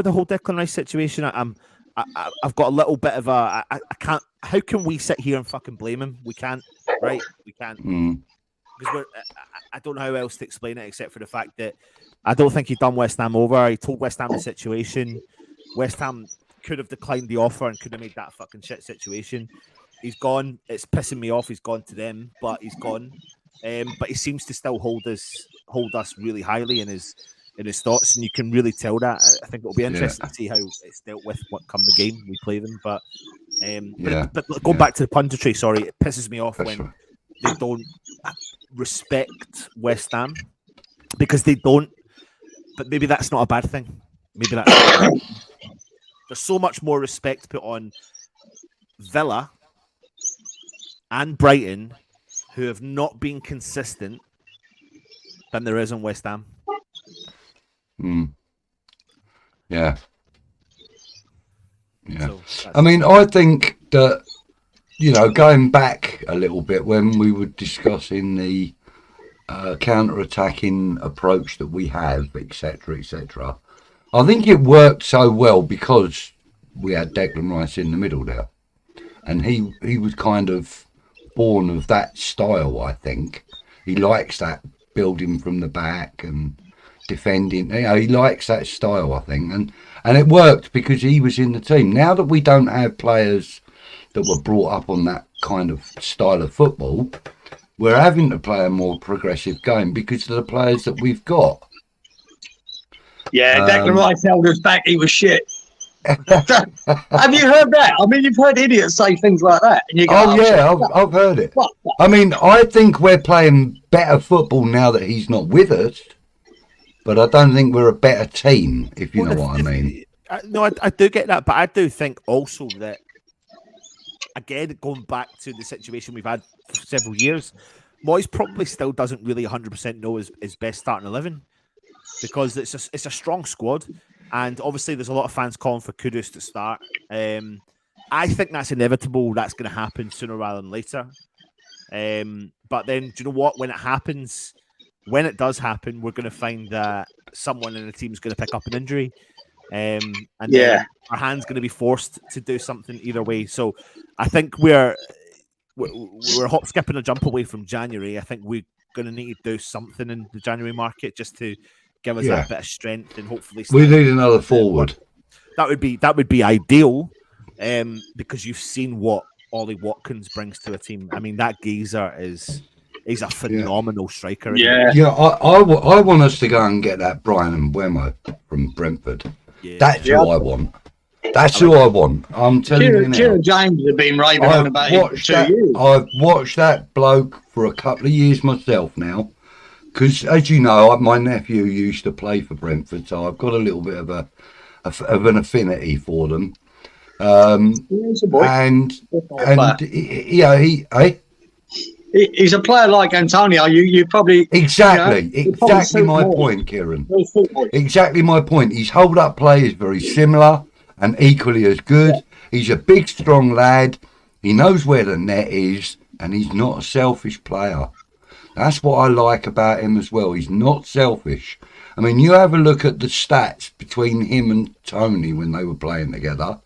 Speaker 5: the whole Declan Rice situation. I've got a little bit of I can't. How can we sit here and fucking blame him? We can't, right? We can't because I don't know how else to explain it except for the fact that I don't think he done West Ham over. He told West Ham the situation. West Ham could have declined the offer and could have made that fucking shit situation. He's gone. It's pissing me off. He's gone to them, but he's gone. But he seems to still hold us really highly in his thoughts, and you can really tell that. I think it'll be interesting to see how it's dealt with what come the game we play them. But going back to the punditry, sorry, it pisses me off when they don't respect West Ham because they don't. But maybe that's not a bad thing. Maybe that's there's so much more respect put on Villa and Brighton, who have not been consistent, than there is on West Ham.
Speaker 3: Yeah. So I mean, I think that, going back a little bit when we were discussing the counter-attacking approach that we have, etc., I think it worked so well because we had Declan Rice in the middle there. And he was kind of born of that style, I think. He likes that building from the back and defending. You know, he likes that style, I think, and it worked because he was in the team. Now that we don't have players that were brought up on that kind of style of football, we're having to play a more progressive game because of the players that we've got.
Speaker 4: Yeah, Declan Rice held us back. He was shit. Have you heard that? I mean, you've heard idiots say things like that. And you go,
Speaker 3: I've heard it. I mean, I think we're playing better football now that he's not with us, but I don't think we're a better team, if you know what I mean.
Speaker 5: No, I do get that, but I do think also that, again, going back to the situation we've had for several years, Moyes probably still doesn't really 100% know his best starting 11 because it's a strong squad. And obviously, there's a lot of fans calling for Kudus to start. I think that's inevitable. That's going to happen sooner rather than later. But then, do you know what? When it does happen, we're going to find that someone in the team is going to pick up an injury. And then our hand's going to be forced to do something either way. So I think we're hop, skip, and a jump away from January. I think we're going to need to do something in the January market just to give us that bit of strength and hopefully
Speaker 3: we need another forward.
Speaker 5: That would be ideal, because you've seen what Ollie Watkins brings to a team. I mean, that geezer he's a phenomenal striker.
Speaker 3: I want us to go and get that Brian Mbeumo from Brentford. That's who I want. That's who I want. I'm telling you now.
Speaker 4: Cieran James have been raving on about him for 2 years.
Speaker 3: I've watched that bloke for a couple of years myself now. Because, as you know, my nephew used to play for Brentford, so I've got a little bit of an affinity for them.
Speaker 4: He's a boy. He's a player like Antonio. You probably
Speaker 3: exactly my point, Cieran. Exactly my point. His hold-up play is very similar and equally as good. Yeah. He's a big, strong lad. He knows where the net is, and he's not a selfish player. That's what I like about him as well. He's not selfish. I mean, you have a look at the stats between him and Tony when they were playing together.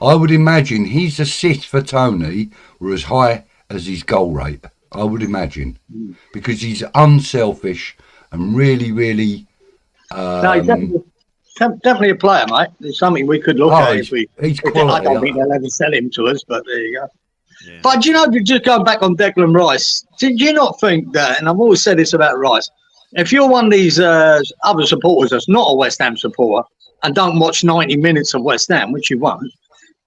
Speaker 3: I would imagine his assists for Tony were as high as his goal rate. I would imagine. Because he's unselfish and really, really...
Speaker 4: no, he's definitely a player, mate. It's something we could look at if we...
Speaker 3: He's quality.
Speaker 4: I don't think they'll ever sell him to us, but there you go. Yeah. But, you know, just going back on Declan Rice, did you not think that, and I've always said this about Rice, if you're one of these other supporters that's not a West Ham supporter and don't watch 90 minutes of West Ham, which you won't,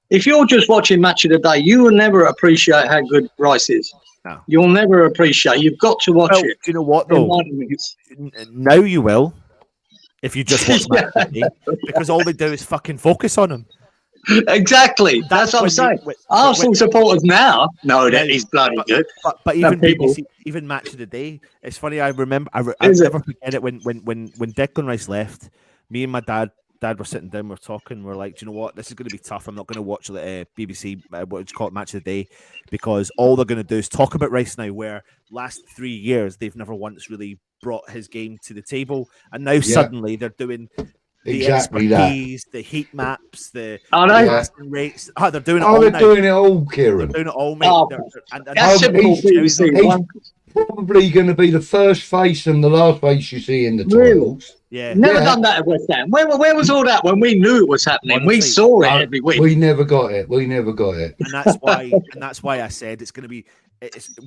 Speaker 4: if you're just watching Match of the Day, you will never appreciate how good Rice is. No. You'll never appreciate. You've got to watch it.
Speaker 5: Do you know what, though? Now you will, if you just watch Match of the Day, because all they do is fucking focus on him.
Speaker 4: Exactly. That's what I'm saying. Arsenal supporters now know that he's bloody good.
Speaker 5: But even BBC, even Match of the Day, it's funny. I remember. I'll never forget it when Declan Rice left. Me and my dad were sitting down. We're talking. We're like, do you know what? This is going to be tough. I'm not going to watch BBC. What would you call it, Match of the Day, because all they're going to do is talk about Rice now. Where last 3 years they've never once really brought his game to the table, and now suddenly they're doing. The expertise, the heat maps, the passing rates. Oh, they're doing it all.
Speaker 3: They're doing it all, Cieran.
Speaker 5: They're doing it all, mate.
Speaker 3: He's probably going to be the first face and the last face you see in the titles.
Speaker 5: Yeah,
Speaker 4: never done that at West Ham. Where was all that when we knew it was happening? Honestly, we saw it every week.
Speaker 3: We never got it.
Speaker 5: And that's why I said it's going to be.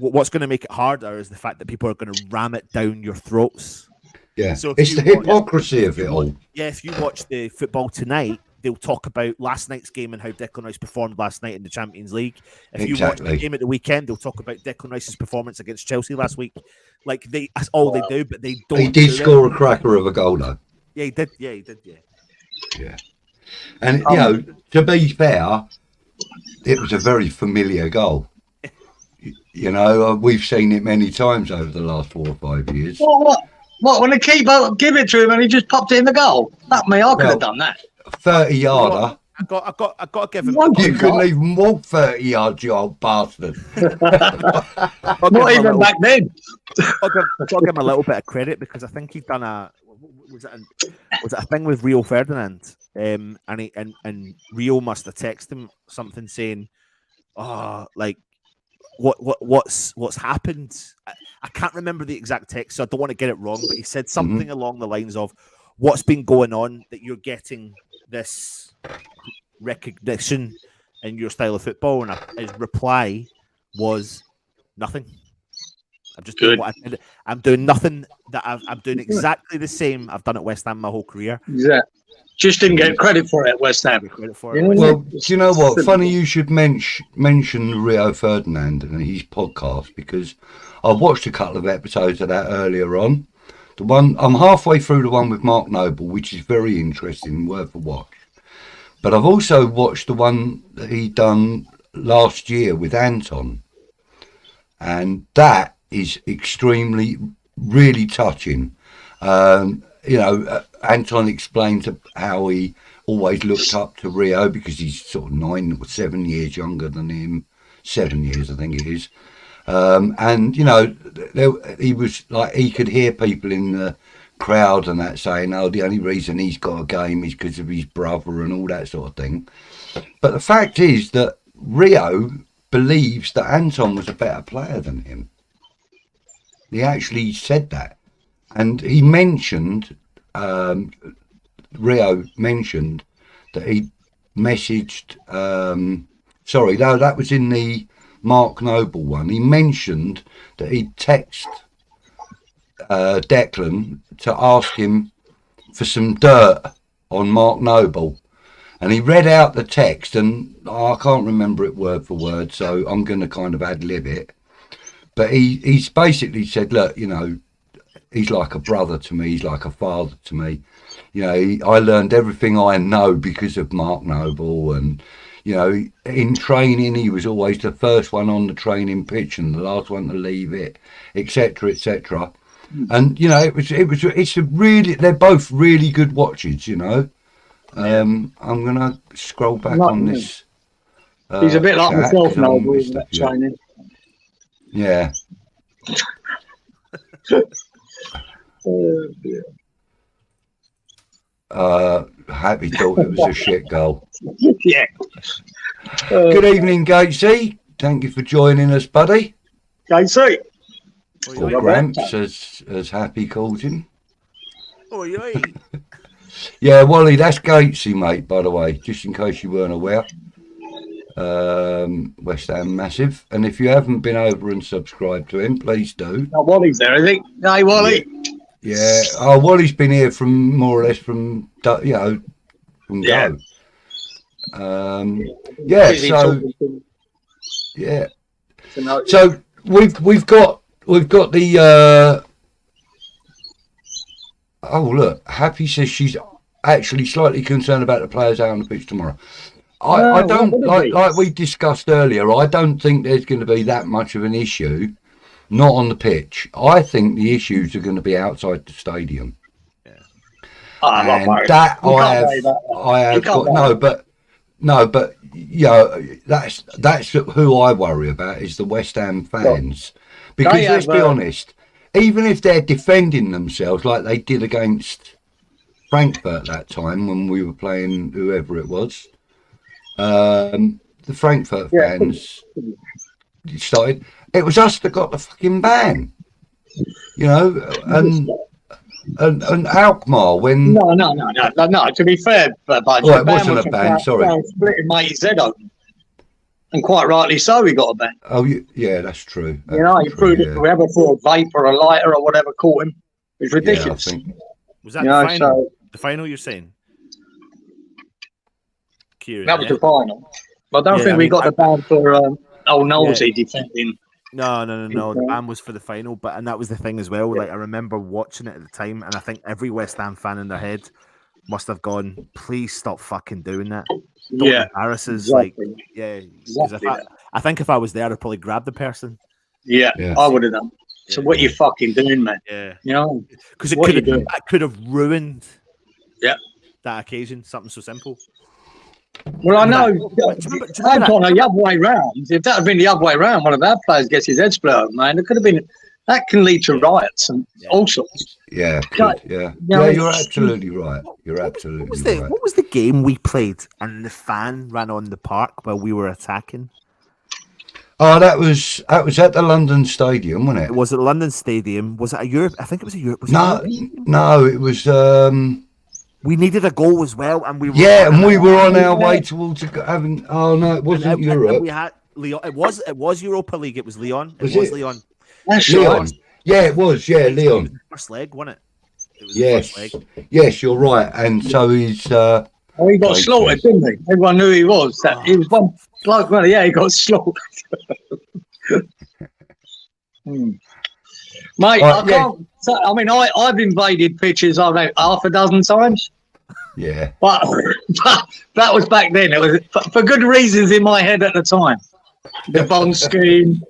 Speaker 5: What's going to make it harder is the fact that people are going to ram it down your throats.
Speaker 3: Yeah, so it's the hypocrisy of it all.
Speaker 5: Yeah, if you watch the football tonight, they'll talk about last night's game and how Declan Rice performed last night in the Champions League. If you watch the game at the weekend, they'll talk about Declan Rice's performance against Chelsea last week. Like that's all they do, but they don't. He
Speaker 3: did score a cracker of a goal, though.
Speaker 5: Yeah, he did.
Speaker 3: Yeah. And you know, to be fair, it was a very familiar goal. You know, we've seen it many times over the last 4 or 5 years.
Speaker 4: What, when the keeper give it to him and he just popped it in the goal? I could have done that.
Speaker 3: 30-yarder.
Speaker 5: I got to give him.
Speaker 3: You couldn't even walk 30 yards, you old bastard.
Speaker 4: Not even back then.
Speaker 5: I've got to give him a little bit of credit because I think he's done was it a thing with Rio Ferdinand? And Rio must have texted him something saying, what's happened. I can't remember the exact text, so I don't want to get it wrong. But he said something along the lines of, "What's been going on that you're getting this recognition in your style of football?" And his reply was, "Nothing. I'm just doing what I did. I'm doing nothing that I'm doing exactly the same I've done at West Ham my whole career."
Speaker 4: Yeah. Just didn't get credit for it at West Ham.
Speaker 3: Well, do you know what? Funny you should mention Rio Ferdinand and his podcast, because I watched a couple of episodes of that earlier on. The one I'm halfway through the one with Mark Noble, which is very interesting, worth a watch. But I've also watched the one that he done last year with Anton, and that is extremely, really touching. Anton explains how he always looked up to Rio because he's sort of 9 or 7 years younger than him. 7 years, I think it is. He was like, he could hear people in the crowd and that saying, "Oh, the only reason he's got a game is because of his brother," and all that sort of thing. But the fact is that Rio believes that Anton was a better player than him. He actually said that. And he mentioned, Rio mentioned that he messaged, that was in the Mark Noble one. He mentioned that he'd text Declan to ask him for some dirt on Mark Noble. And he read out the text, and I can't remember it word for word, so I'm going to kind of ad-lib it. But he's basically said, look, he's like a brother to me. He's like a father to me. I learned everything I know because of Mark Noble. And, in training, he was always the first one on the training pitch and the last one to leave it, etc., etc. And, they're both really good watches, I'm going to scroll back on this.
Speaker 4: He's a bit like myself now, with that training.
Speaker 3: Yeah.
Speaker 4: Oh, dear.
Speaker 3: Happy thought it was a shit goal.
Speaker 4: Yeah.
Speaker 3: Good evening, Gatesy. Thank you for joining us, buddy.
Speaker 4: Gatesy.
Speaker 3: Or Gramps, as Happy calls him. Yeah, Wally, that's Gatesy, mate, by the way, just in case you weren't aware. West Ham massive, and if you haven't been over and subscribed to him, please do.
Speaker 4: Oh, Wally's there, is he? Hey, Wally.
Speaker 3: Yeah. Oh, Wally's been here from more or less from go. Yeah. So we've got the. Oh look, Happy says she's actually slightly concerned about the players out on the pitch tomorrow. I don't like we discussed earlier. I don't think there's going to be that much of an issue, not on the pitch. I think the issues are going to be outside the stadium. Yeah. And that I have got but that's who I worry about is the West Ham fans, because let's be honest, even if they're defending themselves like they did against Frankfurt that time when we were playing whoever it was. The Frankfurt fans started. It was us that got the fucking ban, and Alkmaar when. No.
Speaker 4: To be fair, Budgie,
Speaker 3: it wasn't a ban. Sorry,
Speaker 4: splitting mate's head open, and quite rightly so. He got a ban.
Speaker 3: Oh, yeah, that's true.
Speaker 4: He proved it. Whoever threw a vape or a lighter or whatever caught him. It's ridiculous.
Speaker 3: Yeah, I think.
Speaker 5: Was that the final? The final, you're saying? Cieran,
Speaker 4: that was the final. But I don't think we got the ban for Nosey defending.
Speaker 5: No. The ban was for the final, and that was the thing as well. Like I remember watching it at the time, and I think every West Ham fan in their head must have gone, "Please stop fucking doing that. Don't embarrass us." Exactly. I think if I was there, I'd probably grab the person.
Speaker 4: Yeah. I would have done. So what are you fucking doing, man? Yeah.
Speaker 5: Because it could have ruined. Yeah. That occasion, something so simple.
Speaker 4: Well, I know. I've gone the other way round. If that had been the other way round, one of our players gets his head split open, man. It could have been. That can lead to riots and all sorts.
Speaker 3: Yeah, you're absolutely right.
Speaker 5: What was the game we played and the fan ran on the park while we were attacking?
Speaker 3: Oh, that was at the London Stadium, wasn't it?
Speaker 5: It was at the London Stadium. Was it a Europe? I think it was a Europe. Was
Speaker 3: No,
Speaker 5: it
Speaker 3: no, it was.
Speaker 5: we needed a goal as well, and we were
Speaker 3: And we were on our way towards having. Oh no, it wasn't Europe.
Speaker 5: And we had Leon. It was Europa League. It was Leon.
Speaker 3: Was
Speaker 5: it was
Speaker 3: it?
Speaker 5: Leon.
Speaker 4: That's
Speaker 3: Leon.
Speaker 4: right.
Speaker 3: Yeah, it was. Yeah, Leon.
Speaker 5: First leg, wasn't it? It was
Speaker 3: Yes,
Speaker 5: the first leg.
Speaker 3: yes, you're right. And so he's.
Speaker 4: Oh, he got slaughtered, didn't he? Everyone knew he was. He was one bloke, wasn't he? Yeah, he got slaughtered. Mate, I can't. I mean, I've invaded pitches, I don't know, half a dozen times.
Speaker 3: Yeah.
Speaker 4: But that was back then. It was for good reasons in my head at the time. The Bond scheme.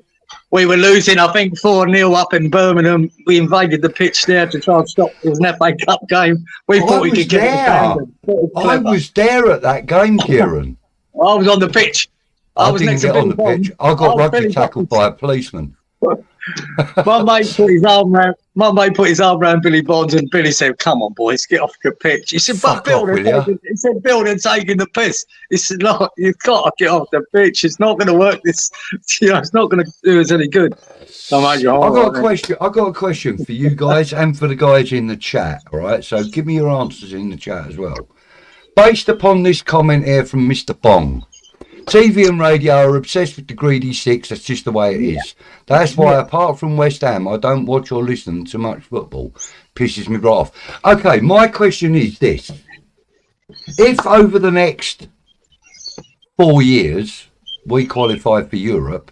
Speaker 4: We were losing, I think, 4-0 up in Birmingham. We invaded the pitch there to try and stop. It was an FA Cup game. We thought we could get it.
Speaker 3: I was there at that game, Cieran.
Speaker 4: I was on the pitch.
Speaker 3: I
Speaker 4: was
Speaker 3: didn't
Speaker 4: next
Speaker 3: get
Speaker 4: to
Speaker 3: on the
Speaker 4: Billy
Speaker 3: pitch.
Speaker 4: Bond.
Speaker 3: I got
Speaker 4: was
Speaker 3: rugby
Speaker 4: Billy
Speaker 3: tackled
Speaker 4: Bond.
Speaker 3: by a policeman.
Speaker 4: My mate put his arm around Billy Bonds, and Billy said, "Come on, boys, get off the pitch." He said,
Speaker 3: Fuck
Speaker 4: "But
Speaker 3: off, will ya?"
Speaker 4: he said, Bill, they're taking the piss." He said, "No, you've got to get off the pitch. It's not going to work. This, it's not going to do us any good." So, mate,
Speaker 3: I got a question for you guys and for the guys in the chat. All right, so give me your answers in the chat as well. Based upon this comment here from Mr. Bong, TV and radio are obsessed with the greedy six. That's just the way it is. That's why, apart from West Ham, I don't watch or listen to much football. Pisses me right off. Okay, my question is this. If over the next 4 years we qualify for Europe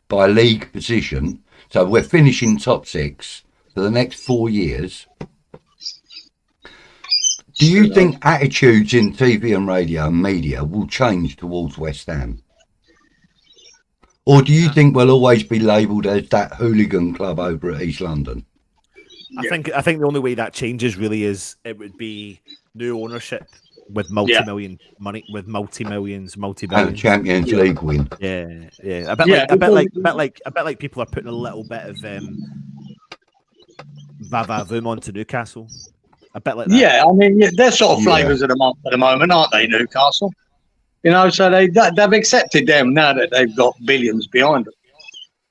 Speaker 3: by league position, so we're finishing top 6 for the next 4 years, do you think attitudes in TV and radio and media will change towards West Ham? Or do you think we'll always be labelled as that hooligan club over at East London?
Speaker 5: I think the only way that changes really is it would be new ownership with multi-million money, with multi-millions, multi-billions.
Speaker 3: And a Champions League win.
Speaker 5: Yeah. A bit like people are putting a little bit of va-va-voom onto Newcastle. A bit like that.
Speaker 4: Yeah, I mean, they're sort of flavours of the month at the moment, aren't they, Newcastle? You know, so they've accepted them now that they've got billions behind them.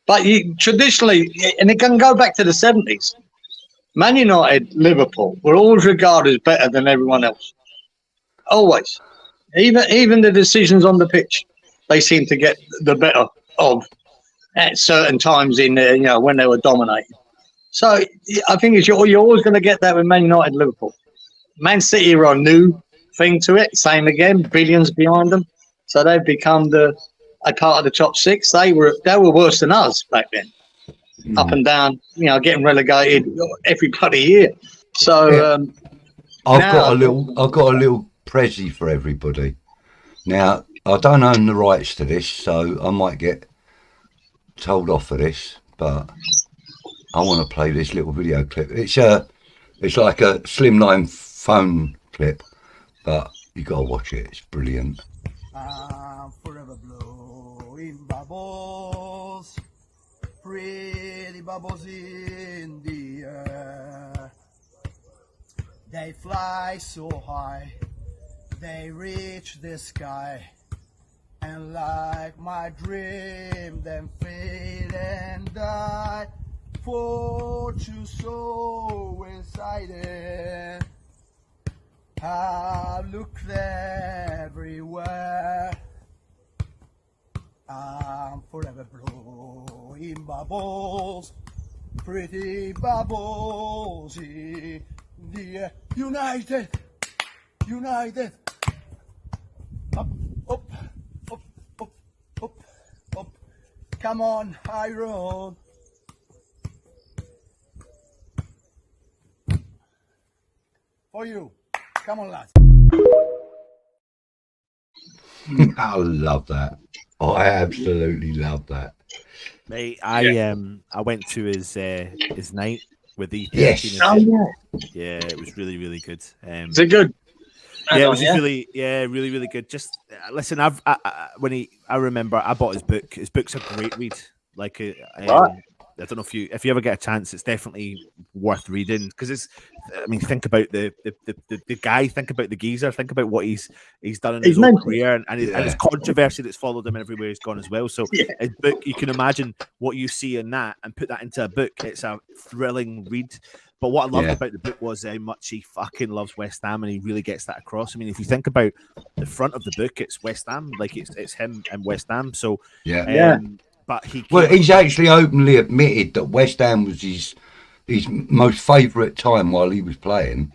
Speaker 4: But traditionally, and it can go back to the 70s, Man United, Liverpool were always regarded as better than everyone else. Always. Even the decisions on the pitch, they seem to get the better of at certain times in when they were dominating. So I think you're always going to get that with Man United, Liverpool. Man City are a new thing to it. Same again, billions behind them. So they've become a part of the top 6. They were worse than us back then. Up and down, getting relegated every bloody year. So
Speaker 3: I've got a little prezi for everybody. Now I don't own the rights to this, so I might get told off for this, but I want to play this little video clip. It's like a slimline phone clip, but you gotta watch it. It's brilliant.
Speaker 6: I'm forever blowing bubbles, pretty bubbles in the air. They fly so high, they reach the sky, and like my dream, then fade and die. Fortune so inside it. I've looked everywhere. I'm forever blowing bubbles, pretty bubbles in the air. United, United. Up, up, up, up, up, up. Come on, Iron. For you. Come on, lads.
Speaker 3: I love that. I absolutely love that.
Speaker 5: Mate, I went to his night with the
Speaker 3: Yes.
Speaker 5: Yeah, it was really, really good.
Speaker 4: Is it good?
Speaker 5: Yeah, it was just really good. Just listen, I remember I bought his book. His book's a great read. Like, I don't know if you ever get a chance, it's definitely worth reading because think about the guy, think about the geezer, think about what he's done in his own career and his controversy that's followed him everywhere he's gone as well. So his book, you can imagine what you see in that and put that into a book. It's a thrilling read. But what I loved about the book was how much he fucking loves West Ham, and he really gets that across. I mean, if you think about the front of the book, it's West Ham, like it's him and West Ham. So but
Speaker 3: he's actually openly admitted that West Ham was his most favourite time while he was playing.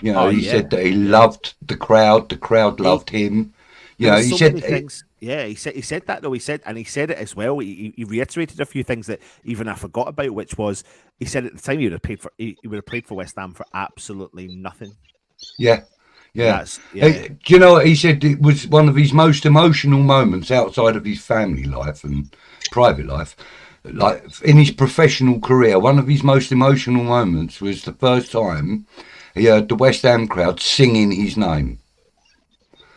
Speaker 3: You know, he said that he loved the crowd loved him. You know, he said
Speaker 5: things. Yeah, he said that though. He said it as well. He reiterated a few things that even I forgot about, which was he said at the time he would have played for West Ham for absolutely nothing.
Speaker 3: Yeah. Do you know what he said? It was one of his most emotional moments outside of his family life and private life. Like in his professional career, one of his most emotional moments was the first time he heard the West Ham crowd singing his name.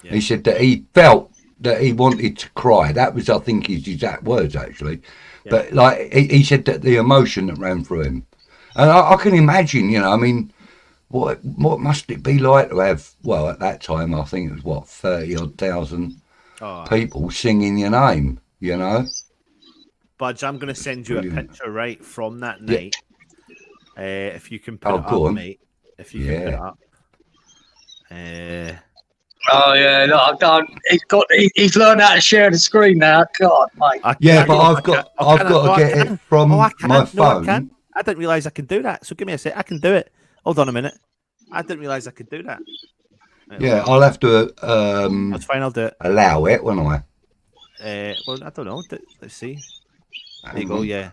Speaker 3: Yeah. He said that he felt that he wanted to cry. That was, I think, his exact words, actually. Yeah. But like he said that the emotion that ran through him, and I can imagine. You know, I mean, what must it be like to have? Well, at that time, I think it was 30,000 people singing your name. You know,
Speaker 5: Budge, I'm going to send you a picture right from that night. Yeah. If you can put it up, mate. If you can put it up.
Speaker 4: Oh yeah, no, he's learned how to share the screen now. God, mate.
Speaker 3: But I've got to get it from my phone.
Speaker 5: I didn't realise I could do that. So give me a sec. I can do it. Hold on a minute. I didn't realise I could do that.
Speaker 3: Yeah, I'll have to.
Speaker 5: That's fine. I'll do it.
Speaker 3: Allow it, won't I?
Speaker 5: Well, I don't know. Let's see. There you go. Yeah.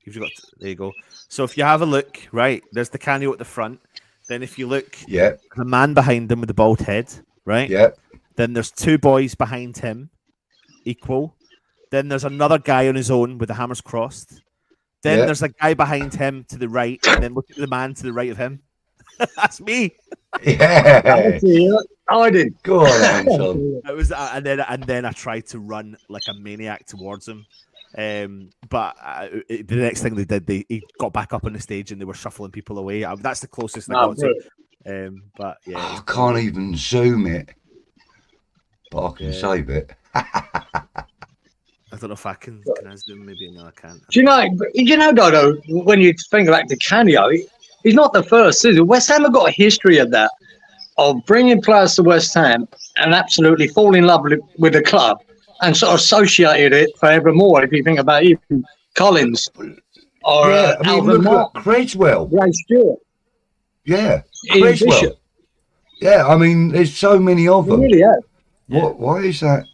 Speaker 5: There you go. So if you have a look, right, there's the cameo at the front. Then if you look, the man behind him with the bald head, right?
Speaker 3: Yeah.
Speaker 5: Then there's two boys behind him, equal. Then there's another guy on his own with the hammers crossed. Then there's a guy behind him to the right, and then look at the man to the right of him. That's me.
Speaker 3: Yeah.
Speaker 4: I did.
Speaker 3: Go on, Anton.
Speaker 5: It was, and then I tried to run like a maniac towards him. But the next thing they did, he got back up on the stage and they were shuffling people away. That's the closest I got to. But yeah,
Speaker 3: I can't even zoom it, but I can save it.
Speaker 5: I don't know if I can I zoom. Maybe no, I can't.
Speaker 4: Do you know, Dodo? When you think back to Canio, he's not the first, is he? West Ham have got a history of that, of bringing players to West Ham and absolutely fall in love with the club. And sort of associated it forevermore. If you think about even Collins or Alvin Martin,
Speaker 3: Creswell,
Speaker 4: Ray Stewart,
Speaker 3: Creswell, I mean, there's so many of them.
Speaker 4: Really,
Speaker 3: Why is that?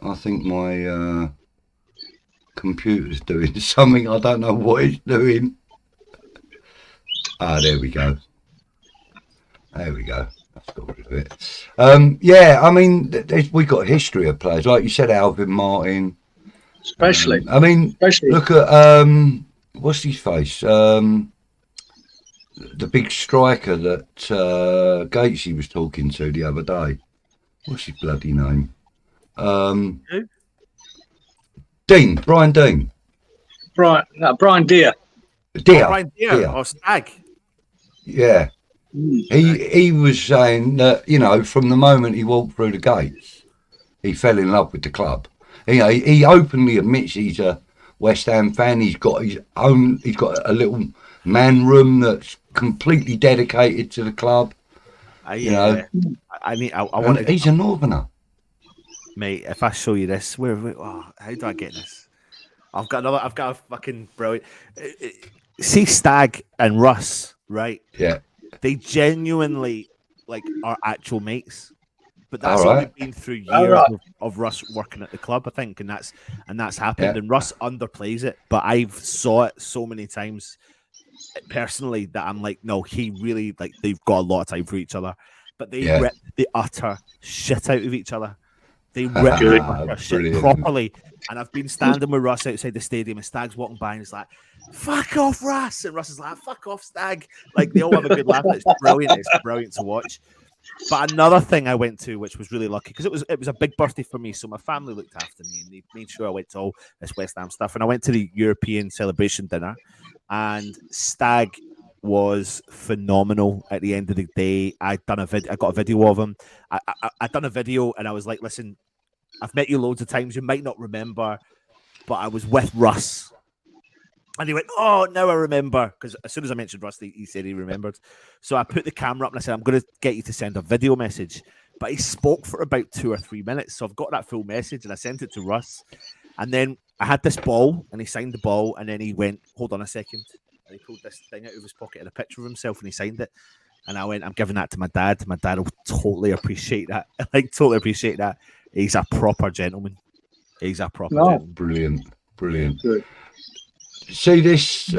Speaker 3: I think my computer's doing something. I don't know what it's doing. There we go. There we go. Got rid of it. I mean, we got a history of players, like you said, Alvin Martin,
Speaker 4: especially.
Speaker 3: Look at what's his face, the big striker that Gatesy was talking to the other day. What's his bloody name? Brian Dean.
Speaker 4: Brian Deere.
Speaker 5: Brian Deere or Stag.
Speaker 3: Yeah. He was saying that, you know, from the moment he walked through the gates, he fell in love with the club. You know, he openly admits he's a West Ham fan. He's got a little man room that's completely dedicated to the club. He's a northerner,
Speaker 5: mate. If I show you this, how do I get this? I've got a fucking brilliant. See Stag and Russ, right?
Speaker 3: Yeah.
Speaker 5: They genuinely are actual mates, but that's only been through years of Russ working at the club, I think, and that's happened. Yeah. And Russ underplays it, but I've saw it so many times personally that I'm like, no, he really they've got a lot of time for each other, but they rip the utter shit out of each other. They rip the utter shit properly. And I've been standing with Russ outside the stadium, and Stag's walking by, and he's like, "Fuck off, Russ!" And Russ is like, "Fuck off, Stag!" Like they all have a good laugh. It's brilliant. It's brilliant to watch. But another thing I went to, which was really lucky, because it was a big birthday for me, so my family looked after me and they made sure I went to all this West Ham stuff. And I went to the European celebration dinner, and Stag was phenomenal. At the end of the day, I got a video of him. I'd done a video, and I was like, "Listen, I've met you loads of times. You might not remember, but I was with Russ." And he went, "Oh, now I remember." Because as soon as I mentioned Russ, he said he remembered. So I put the camera up and I said, "I'm going to get you to send a video message." But he spoke for about 2 or 3 minutes. So I've got that full message and I sent it to Russ. And then I had this ball and he signed the ball. And then he went, "Hold on a second." And he pulled this thing out of his pocket and a picture of himself and he signed it. And I went, "I'm giving that to my dad. My dad will totally appreciate that." Totally appreciate that. He's a proper gentleman. He's a proper gentleman.
Speaker 3: Brilliant.
Speaker 4: Good.
Speaker 3: See this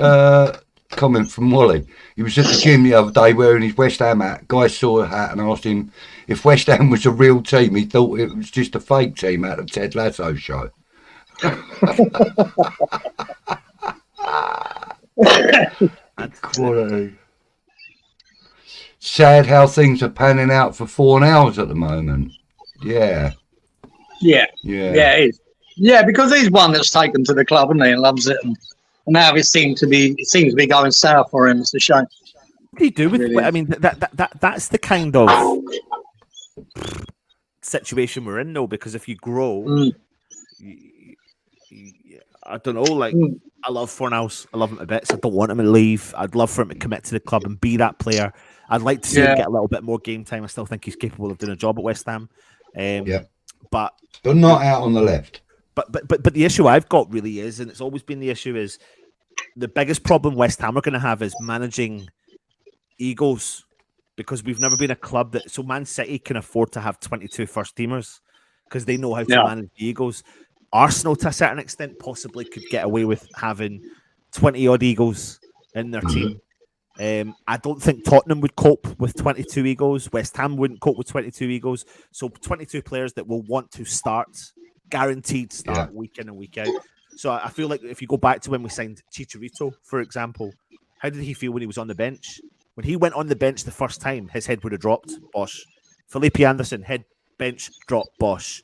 Speaker 3: comment from Wally. He was at the gym the other day wearing his West Ham hat. Guy saw a hat and asked him if West Ham was a real team. He thought it was just a fake team out of Ted Lasso's show. Quality. Sad how things are panning out for 4 hours at the moment. Yeah,
Speaker 4: it is. Yeah, because he's one that's taken to the club, and he loves it, and now it seems to be going south for him. It's a shame.
Speaker 5: What do you do with?
Speaker 4: Really?
Speaker 5: I mean, that's the kind of situation we're in, though. Because if you grow, I don't know. Like, I love Fornals. I love him to bits. I don't want him to leave. I'd love for him to commit to the club and be that player. I'd like to see him get a little bit more game time. I still think he's capable of doing a job at West Ham. But
Speaker 3: not out on the left.
Speaker 5: But the issue I've got really is, and it's always been the issue, is the biggest problem West Ham are going to have is managing egos, because we've never been a club that. So Man City can afford to have 22 first teamers because they know how to manage the egos. Arsenal, to a certain extent, possibly could get away with having 20 odd egos in their team. I don't think Tottenham would cope with 22 egos. West Ham wouldn't cope with 22 egos. So 22 players that will want to start, guaranteed start week in and week out. So I feel like if you go back to when we signed Chicharito, for example, how did he feel when he was on the bench? When he went on the bench the first time, his head would have dropped. Bosh. Felipe Anderson, head, bench, drop, bosh.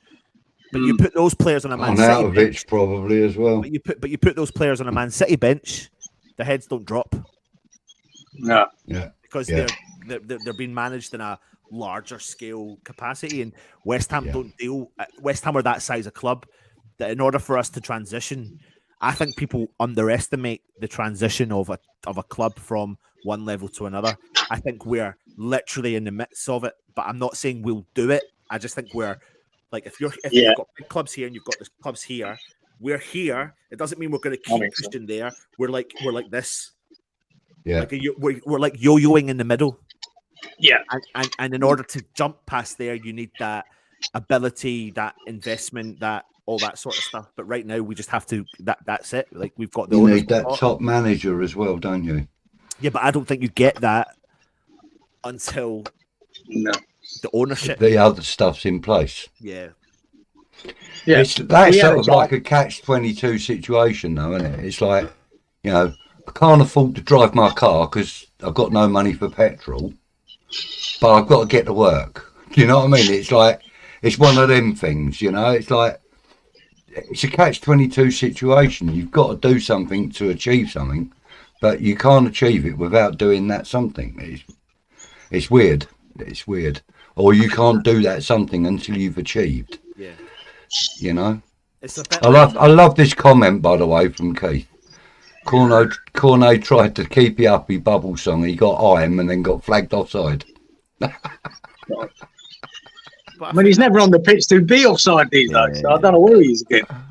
Speaker 5: But you put those players on a Man City bench,
Speaker 3: probably as well.
Speaker 5: But you put those players on a Man City bench, the heads don't drop.
Speaker 4: No.
Speaker 3: Yeah.
Speaker 5: Because they're being managed in a larger scale capacity, and West Ham don't deal. West Ham are that size of club that in order for us to transition, I think people underestimate the transition of a club from one level to another. I think we're literally in the midst of it, but I'm not saying we'll do it. I just think we're like, if you've got big clubs here and you've got the clubs here, we're here. It doesn't mean we're going to keep pushing there. We're like this.
Speaker 3: Yeah,
Speaker 5: like we're like yo-yoing in the middle.
Speaker 4: Yeah,
Speaker 5: and in order to jump past there, you need that ability, that investment, that all that sort of stuff. But right now, we just have to. That's it. Like, we've got the.
Speaker 3: You need that top manager as well, don't you?
Speaker 5: Yeah, but I don't think you get that until the ownership.
Speaker 3: The other stuff's in place.
Speaker 5: Yeah.
Speaker 3: Yeah, that's sort of like a catch-22 situation, though, isn't it? It's like, you know, I can't afford to drive my car because I've got no money for petrol, but I've got to get to work. You know what I mean? It's like, it's one of them things, you know? It's like, it's a catch-22 situation. You've got to do something to achieve something, but you can't achieve it without doing that something. It's weird. It's weird. Or you can't do that something until you've achieved.
Speaker 5: Yeah.
Speaker 3: You know?
Speaker 5: It's a bit
Speaker 3: I love this comment, by the way, from Keith. Cornet tried to keep the uppy bubble song. He got IM and then got flagged offside.
Speaker 4: I mean, he's never on the pitch to be offside these days, so I don't know where he is again.
Speaker 5: Yeah,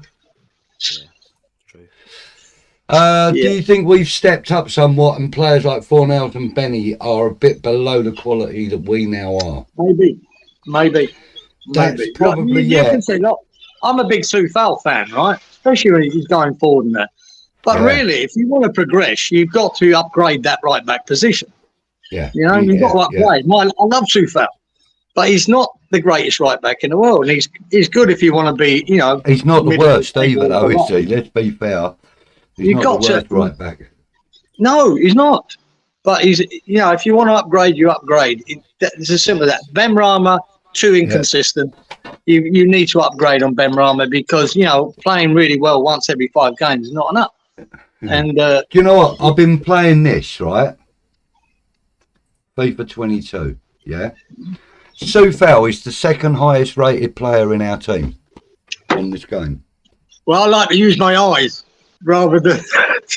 Speaker 5: true.
Speaker 3: Do you think we've stepped up somewhat and players like Fornals and Benny are a bit below the quality that we now are?
Speaker 4: Maybe.
Speaker 3: That's probably,
Speaker 4: you can say, look, I'm a big Soufal fan, right? Especially when he's going forward and that. But really, if you want to progress, you've got to upgrade that right back position.
Speaker 3: Yeah.
Speaker 4: You know, you've got to upgrade. I love Soufal, but he's not the greatest right back in the world. And he's good if you want to be, you know.
Speaker 3: He's not the worst either, though, is he? Let's be fair. He's not the worst right back.
Speaker 4: No, he's not. But he's, if you want to upgrade, you upgrade. It's as simple as that. Ben Rama, too inconsistent. You need to upgrade on Ben Rama because, playing really well once every 5 games is not enough. And
Speaker 3: do you know what? I've been playing this, right? FIFA 22, yeah? Soufal is the second highest rated player in our team on this game.
Speaker 4: Well, I like to use my eyes rather than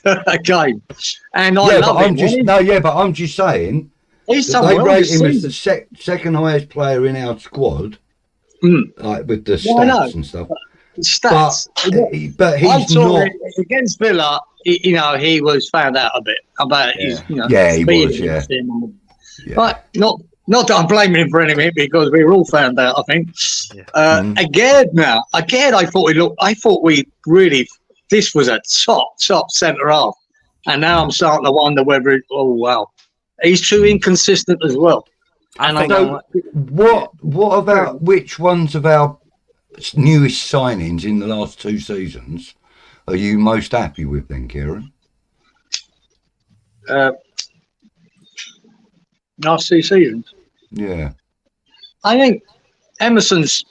Speaker 4: a game. And I love him.
Speaker 3: But I'm just saying,
Speaker 4: he's
Speaker 3: they rate him as the second highest player in our squad, like with the stats and stuff.
Speaker 4: Stats.
Speaker 3: But he's not
Speaker 4: against Villa. He was found out a bit about his.
Speaker 3: He was. Yeah.
Speaker 4: But not that I'm blaming him for anything because we were all found out. I think. Again, I thought this was a top centre half, and now I'm starting to wonder whether. He's too inconsistent as well. And
Speaker 3: what about which ones of our newest signings in the last 2 seasons are you most happy with then, Cieran?
Speaker 4: Last 2 seasons?
Speaker 3: Yeah.
Speaker 4: I think Emerson's,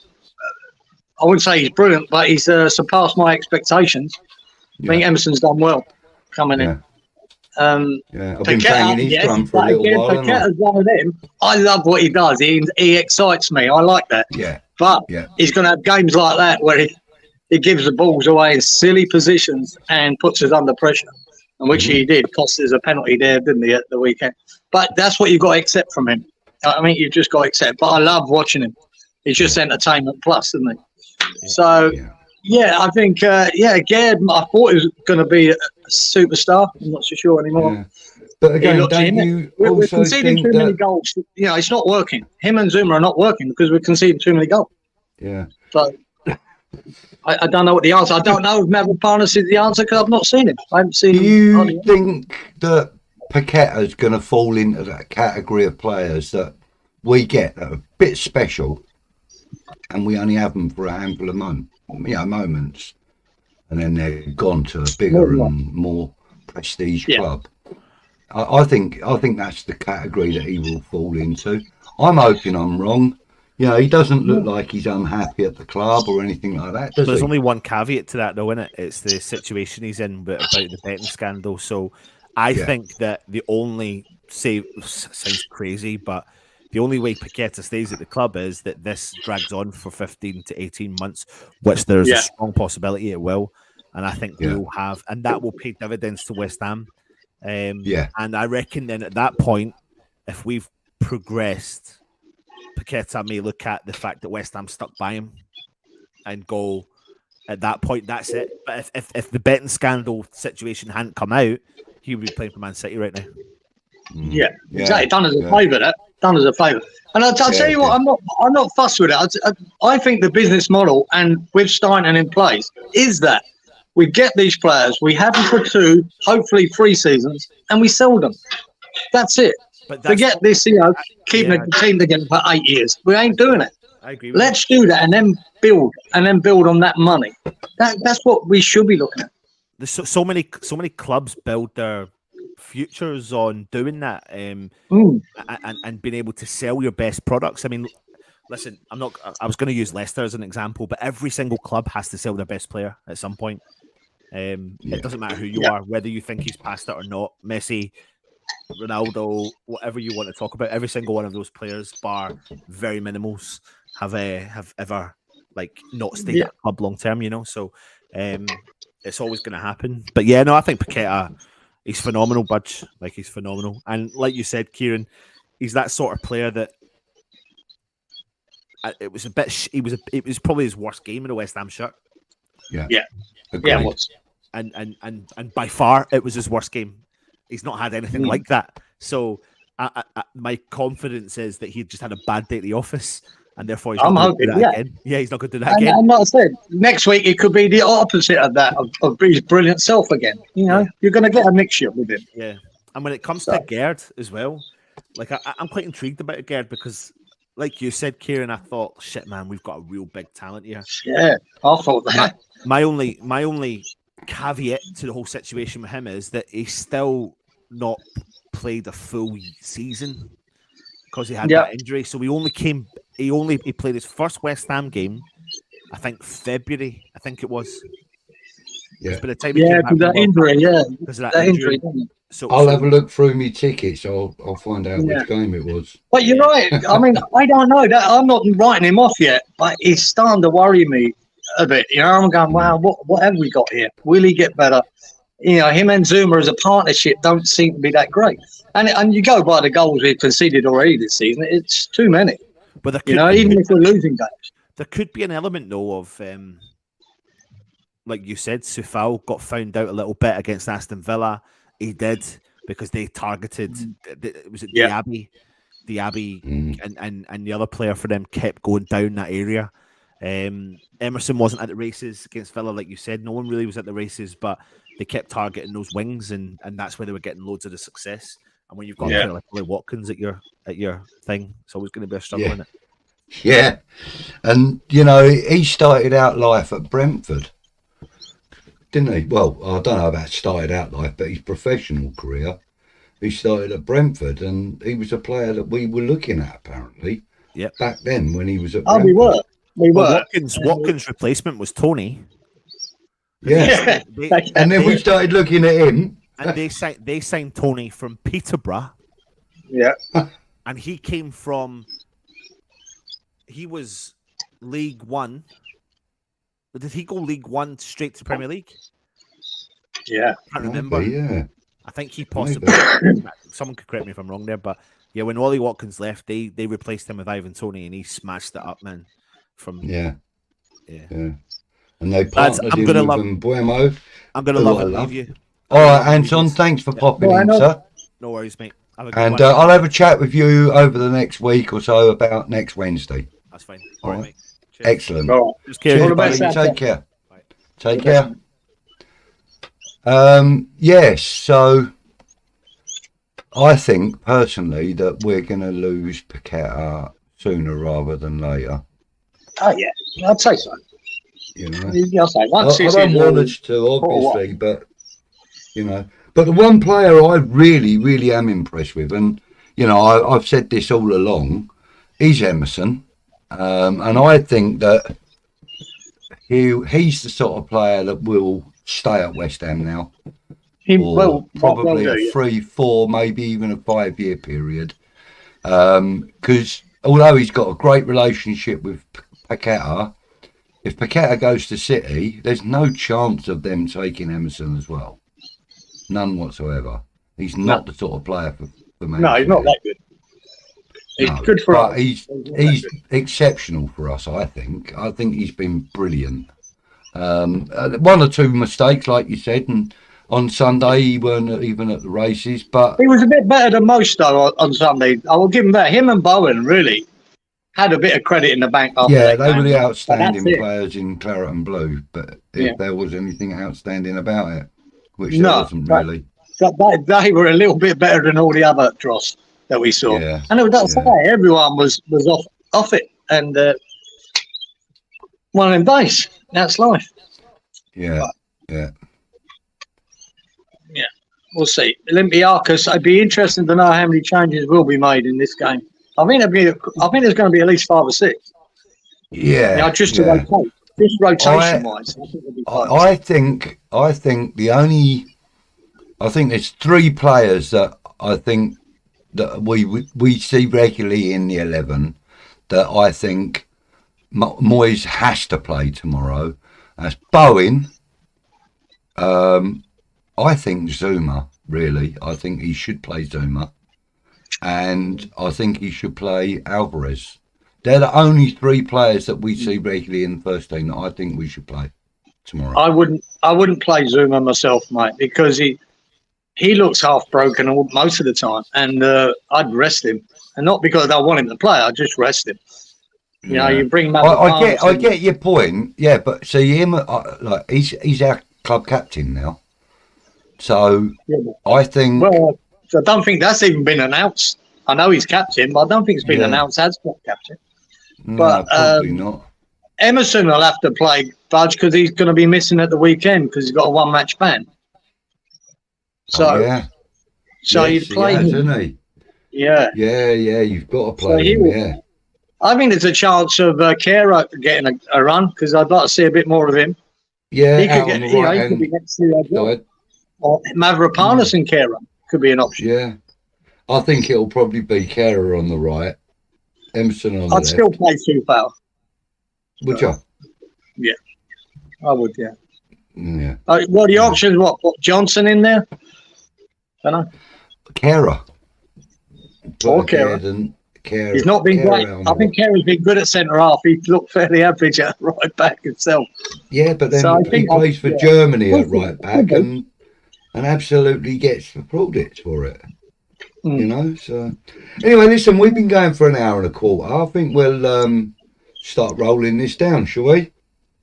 Speaker 4: I wouldn't say he's brilliant, but he's surpassed my expectations. I think Emerson's done well coming in.
Speaker 3: I've been banging his drum for a little while.
Speaker 4: Paqueta's one of them. I love what he does. He excites me. I like that.
Speaker 3: Yeah.
Speaker 4: But he's going to have games like that where he gives the balls away in silly positions and puts us under pressure, and which he did. Cost us a penalty there, didn't he, at the weekend? But that's what you've got to accept from him. I mean, you've just got to accept. But I love watching him. He's just entertainment plus, isn't he? So, I think, Gerd, I thought he was going to be a superstar. I'm not so sure anymore.
Speaker 3: Yeah. But again, don't you
Speaker 4: we're conceding too many goals. It's not working. Him and Zuma are not working because we're conceding too many goals.
Speaker 3: Yeah.
Speaker 4: But I don't know what the answer. I don't know if Mavropanos is the answer because I've not seen him. I haven't seen him.
Speaker 3: Do you think that Paqueta's going to fall into that category of players that we get that are a bit special and we only have them for a handful of moments, and then they're gone to a bigger and more prestige club? I think that's the category that he will fall into. I'm hoping I'm wrong. He doesn't look like he's unhappy at the club or anything like that, does
Speaker 5: There's
Speaker 3: he?
Speaker 5: only one caveat to that, though, isn't it? It's the situation he's in about the betting scandal. So I think that the only, sounds crazy, but the only way Paqueta stays at the club is that this drags on for 15 to 18 months, which there's a strong possibility it will. And I think we'll have, and that will pay dividends to West Ham. And I reckon then at that point, if we've progressed, Paqueta may look at the fact that West Ham stuck by him and go, at that point, that's it. But if the betting scandal situation hadn't come out, he would be playing for Man City right now.
Speaker 4: Exactly. Done as a favour, that. Done as a favour. And I'll tell you what, I'm not fussed with it. I think the business model, and with Steiner in place, is that we get these players, we have them for 2, hopefully 3 seasons, and we sell them. That's it. Forget this, keeping a team together for 8 years. We ain't doing it.
Speaker 5: I agree with
Speaker 4: Let's do that and then build on that money. That's what we should be looking at.
Speaker 5: There's so many clubs build their futures on doing that, and being able to sell your best products. I mean, listen, I was going to use Leicester as an example, but every single club has to sell their best player at some point. It doesn't matter who you are, whether you think he's past it or not. Messi, Ronaldo, whatever you want to talk about, every single one of those players, bar very minimals, have ever not stayed at a club long term. So it's always going to happen. But I think Paqueta, he's phenomenal, Budge. He's phenomenal, and like you said, Cieran, he's that sort of player that it was a bit. It was probably his worst game in a West Ham shirt.
Speaker 4: It was.
Speaker 5: And by far, it was his worst game. He's not had anything like that. So my confidence is that he just had a bad day at the office, and therefore he's not going to do that again. Yeah, he's not going to do that again.
Speaker 4: And like I said, next week it could be the opposite of that, of his brilliant self again. You're going to get a mixture with him.
Speaker 5: Yeah. And when it comes to Gerd as well, I'm quite intrigued about Gerd because, like you said, Cieran, I thought, shit, man, we've got a real big talent here.
Speaker 4: Yeah, I thought that.
Speaker 5: My only caveat to the whole situation with him is that he's still not played a full season because he had that injury. So he played his first West Ham game, I think February, I think it was.
Speaker 3: Yeah,
Speaker 5: by the time he came back
Speaker 4: because that injury,
Speaker 5: because of that injury.
Speaker 4: So
Speaker 3: I'll have a look through me tickets. I'll find out which game it was.
Speaker 4: But you're right. I mean, I don't know. I'm not writing him off yet, but he's starting to worry me a bit. You know, I'm going, wow, what have we got here? Will he get better? You know, him and Zuma as a partnership don't seem to be that great. And you go by the goals we've conceded already this season, it's too many.
Speaker 5: But
Speaker 4: even if we're losing games.
Speaker 5: There could be an element, though, of, like you said, Soufal got found out a little bit against Aston Villa. He did, because they targeted, was it Diaby? Diaby and the other player for them kept going down that area. Emerson wasn't at the races against Villa, like you said. No one really was at the races, but they kept targeting those wings, and that's where they were getting loads of the success. And when you've got a player like Ollie Watkins at your thing, it's always going to be a struggle, isn't it?
Speaker 3: Yeah, and you know, he started out life at Brentford, didn't he? Well, I don't know about started out life, but his professional career, he started at Brentford, and he was a player that we were looking at apparently.
Speaker 5: Yeah,
Speaker 3: back then when he was at
Speaker 4: Brentford. We were.
Speaker 5: Watkins' replacement was Tony.
Speaker 3: Yeah, and then we started looking at him,
Speaker 5: and they signed Tony from Peterborough.
Speaker 4: Yeah,
Speaker 5: and he came from. He was League One. But did he go League One straight to Premier League?
Speaker 4: Yeah.
Speaker 5: I can't remember.
Speaker 3: Yeah.
Speaker 5: I think he possibly... Someone could correct me if I'm wrong there, but yeah, when Ollie Watkins left, they replaced him with Ivan Toney, and he smashed it up, man.
Speaker 3: Yeah. And they partnered him with Buemo.
Speaker 5: I'm going to love you.
Speaker 3: All right, Anton, thanks for popping in, sir.
Speaker 5: No worries, mate.
Speaker 3: And I'll have a chat with you over the next week or so about next Wednesday.
Speaker 5: That's fine. All right, mate. Cheers.
Speaker 3: Excellent.
Speaker 4: All right.
Speaker 3: Cheers, buddy. Take care.
Speaker 5: Bye.
Speaker 3: Take care. Yes, so I think personally that we're going to lose Paqueta sooner rather than later.
Speaker 4: Oh, yeah. I'd say so.
Speaker 3: You know,
Speaker 4: I'll say once
Speaker 3: I don't want us to, obviously, but, you know. But the one player I really, really am impressed with, and, you know, I've said this all along, is Emerson. And I think that he's the sort of player that will stay at West Ham now. Probably a 3, 4, maybe even a 5-year period. Because although he's got a great relationship with Paqueta, if Paqueta goes to City, there's no chance of them taking Emerson as well. None whatsoever. He's not the sort of player for Man.
Speaker 4: No, he's not that good. He's good for us.
Speaker 3: He's exceptional for us, I think. I think he's been brilliant. 1 or 2 mistakes, like you said, and on Sunday he weren't even at the races, but
Speaker 4: he was a bit better than most though on Sunday. I will give him that. Him and Bowen really had a bit of credit in the bank.
Speaker 3: Yeah, they were the outstanding players in Claret and Blue, but if there was anything outstanding about it, which there wasn't really.
Speaker 4: They were a little bit better than all the other dross that we saw.
Speaker 3: Yeah.
Speaker 4: And that's why everyone was off it, and one of them days. That's life.
Speaker 3: Yeah.
Speaker 4: We'll see. Olympiacos. It'd be interesting to know how many changes will be made in this game. I think there's going to be at least 5 or 6.
Speaker 3: Yeah.
Speaker 4: Just rotation wise.
Speaker 3: I think there's 3 players that I think that we see regularly in the 11 that I think Moyes has to play tomorrow. That's Bowen. I think Zuma, really. I think he should play Zuma. And I think he should play Alvarez. They're the only 3 players that we see regularly in the first team that I think we should play tomorrow.
Speaker 4: I wouldn't play Zuma myself, mate, because he looks half broken most of the time, and I'd rest him. And not because I want him to play, I just rest him. You know, you bring him up.
Speaker 3: I get your point, yeah, but see him like he's our club captain now. So I think.
Speaker 4: Well, I don't think that's even been announced. I know he's captain, but I don't think it's been announced as club captain.
Speaker 3: No,
Speaker 4: but
Speaker 3: probably not.
Speaker 4: Emerson will have to play Budge because he's going to be missing at the weekend because he's got a 1-match ban. So, So
Speaker 3: Yes,
Speaker 4: you'd play
Speaker 3: he has,
Speaker 4: him.
Speaker 3: hasn't he?
Speaker 4: Yeah.
Speaker 3: Yeah, you've got to play
Speaker 4: he
Speaker 3: him,
Speaker 4: will-
Speaker 3: yeah.
Speaker 4: I think there's a chance of Cieran getting a run because I'd like to see a bit more of him.
Speaker 3: Yeah,
Speaker 4: He could
Speaker 3: out
Speaker 4: get,
Speaker 3: on the
Speaker 4: he
Speaker 3: right
Speaker 4: could be
Speaker 3: hand
Speaker 4: next to you as well.
Speaker 3: side.
Speaker 4: Or Mavropanos and Cieran could be an option.
Speaker 3: Yeah. I think it'll probably be Kehrer on the right, Emerson on the
Speaker 4: I'd
Speaker 3: left.
Speaker 4: still play Tufal.
Speaker 3: Would you?
Speaker 4: Yeah, I would. Yeah.
Speaker 3: Yeah.
Speaker 4: What are the options? What Johnson in there? I don't know.
Speaker 3: Kehrer.
Speaker 4: Or Cieran. He's not been great. I think Cieran's been good at centre half. He's looked fairly average at right back himself.
Speaker 3: Yeah, but then
Speaker 4: So I
Speaker 3: he
Speaker 4: think
Speaker 3: plays for
Speaker 4: yeah.
Speaker 3: Germany at right
Speaker 4: Could
Speaker 3: back
Speaker 4: be.
Speaker 3: and absolutely gets the plaudits for it. You know, so anyway, listen, we've been going for an hour and a quarter. I think we'll start rolling this down, shall we?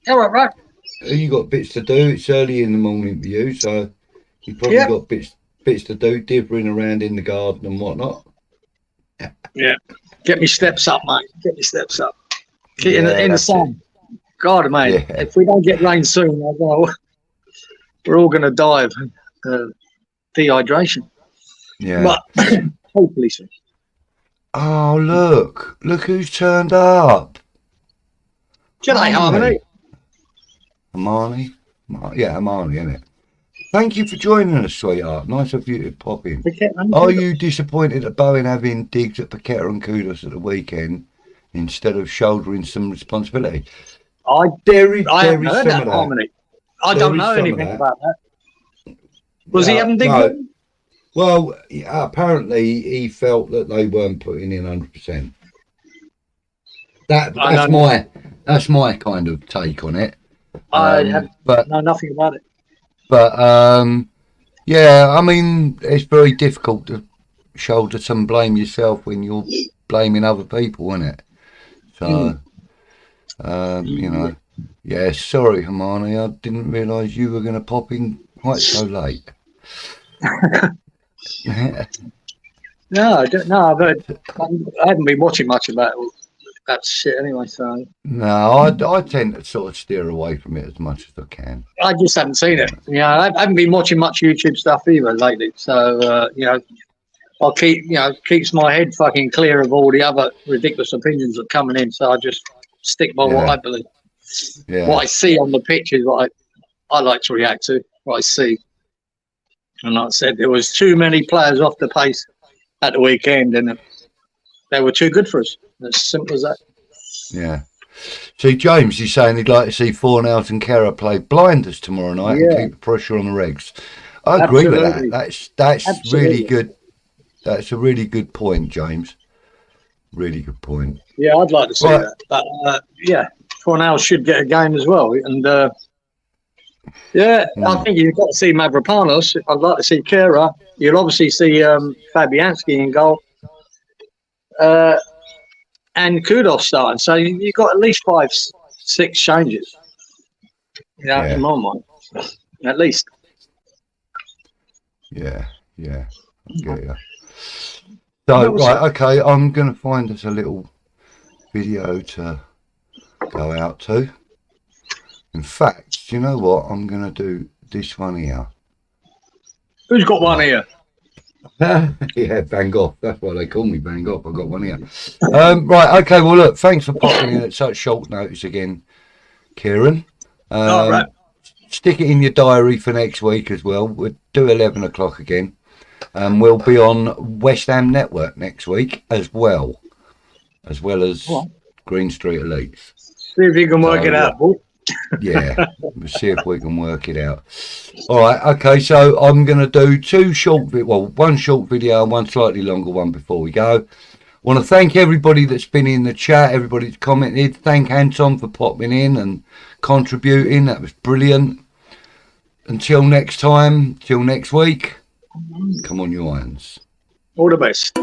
Speaker 4: All right.
Speaker 3: You got bits to do. It's early in the morning for you, so you probably
Speaker 4: Yep.
Speaker 3: got bits to do, dithering around in the garden and whatnot.
Speaker 4: Yeah. Get me steps up, mate. Get me steps up. Get in the
Speaker 3: that's
Speaker 4: sun. God, mate.
Speaker 3: Yeah.
Speaker 4: If we don't get rain soon, I know we're all going to die of dehydration.
Speaker 3: Yeah.
Speaker 4: But hopefully soon.
Speaker 3: Oh, look who's turned up.
Speaker 4: G'day, Harmony.
Speaker 3: Hermione. Yeah, Hermione, isn't it? Thank you for joining us, sweetheart. Nice of you to pop in. Are you disappointed at Bowen having digs at Paqueta and Kudos at the weekend instead of shouldering some responsibility?
Speaker 4: I
Speaker 3: There is
Speaker 4: haven't heard
Speaker 3: some
Speaker 4: that,
Speaker 3: of that.
Speaker 4: Harmony. I
Speaker 3: There
Speaker 4: don't
Speaker 3: is
Speaker 4: know
Speaker 3: some of
Speaker 4: anything
Speaker 3: that.
Speaker 4: about that. Was he
Speaker 3: Yeah,
Speaker 4: having digs?
Speaker 3: no. Well, apparently he felt that they weren't putting in 100%. That's my kind of take on it.
Speaker 4: I have
Speaker 3: But
Speaker 4: know nothing about it.
Speaker 3: yeah, I mean, it's very difficult to shoulder some blame yourself when you're blaming other people, isn't it? So, you know, yeah, sorry, Hermione, I didn't realise you were going to pop in quite so late.
Speaker 4: No, I don't know. I haven't been watching much about that shit anyway, so
Speaker 3: No, I tend to sort of steer away from it as much as I can.
Speaker 4: I just haven't seen it. Yeah, I haven't been watching much YouTube stuff either lately. So you know, I'll keeps my head fucking clear of all the other ridiculous opinions that are coming in. So I just stick by what
Speaker 3: Yeah.
Speaker 4: I believe.
Speaker 3: Yeah.
Speaker 4: What I see on the pitch is what I like to react to. What I see, and like I said, there was too many players off the pace at the weekend, and they were too good for us. As simple as that.
Speaker 3: Yeah. See, James is saying he'd like to see Fornals and Kehrer play blinders tomorrow night and keep the pressure on the regs. I agree with
Speaker 4: Absolutely.
Speaker 3: that. That's
Speaker 4: Absolutely.
Speaker 3: really good. That's a really good point, James. Really good point.
Speaker 4: Yeah, I'd like to see
Speaker 3: Right.
Speaker 4: that. But yeah, Fornals should get a game as well. And I think you've got to see Mavropanos. I'd like to see Cieran. You'll obviously see Fabianski in goal. And Kudos starting. So you've got at least 5-6 changes.
Speaker 3: Yeah.
Speaker 4: In my mind. At least.
Speaker 3: Yeah. I get you. So, right, okay, I'm going to find us a little video to go out to. In fact, do you know what? I'm going to do this one here.
Speaker 4: Who's got one here?
Speaker 3: Yeah, Van Gogh. That's why they call me Van Gogh. I've got one here. Right, okay, well, look, thanks for popping in at such short notice again, Cieran.
Speaker 4: Right.
Speaker 3: Stick it in your diary for next week as well. We'll do 11 o'clock again. We'll be on West Ham Network next week as well as Green Street Elites.
Speaker 4: See if you can work it out, boy.
Speaker 3: Yeah, we'll see if we can work it out. All right, okay, so I'm going to do one short video and one slightly longer one before we go. Want to thank everybody that's been in the chat, everybody that's commented. Thank Anton for popping in and contributing. That was brilliant. Until next time, till next week, come on, you irons.
Speaker 4: All the best.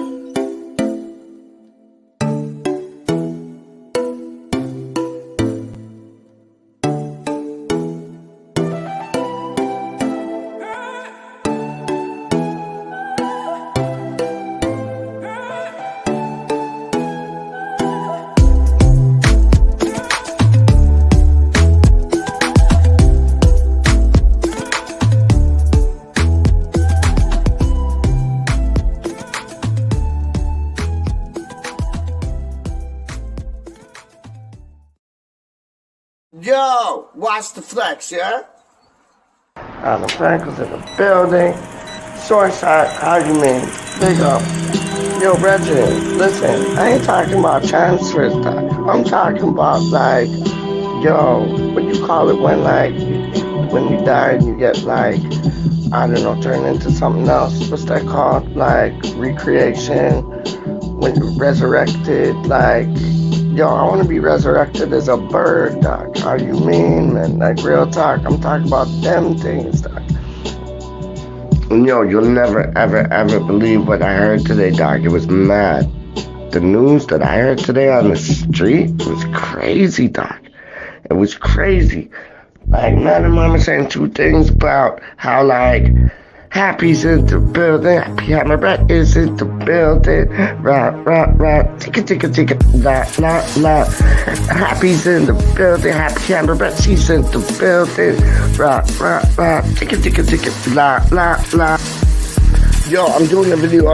Speaker 1: Yo, watch the flex, yeah?
Speaker 2: The Franklin's in the building. Shortside, how you mean? Big up. Yo, Reggie, listen, I ain't talking about transfers, Doc. I'm talking about, like, yo, what you call it when you die and you get, like, I don't know, turned into something else. What's that called? Like, recreation, when you're resurrected, like, yo, I want to be resurrected as a bird, Doc. How you mean, man? Like, real talk, I'm talking about them things, Doc. Yo, you'll never, ever, ever believe what I heard today, Doc. It was mad. The news that I heard today on the street was crazy, Doc. It was crazy. Like, man and mama saying two things about how, like, Happy's in the building, Happy Hammerback is in the building, rah, ticka, ticka, ticka, la, la, la. Happy's in the building, Happy Hammerback, she's in the building, rah, ticka, ticka, ticka, la, la, la. Yo, I'm doing a video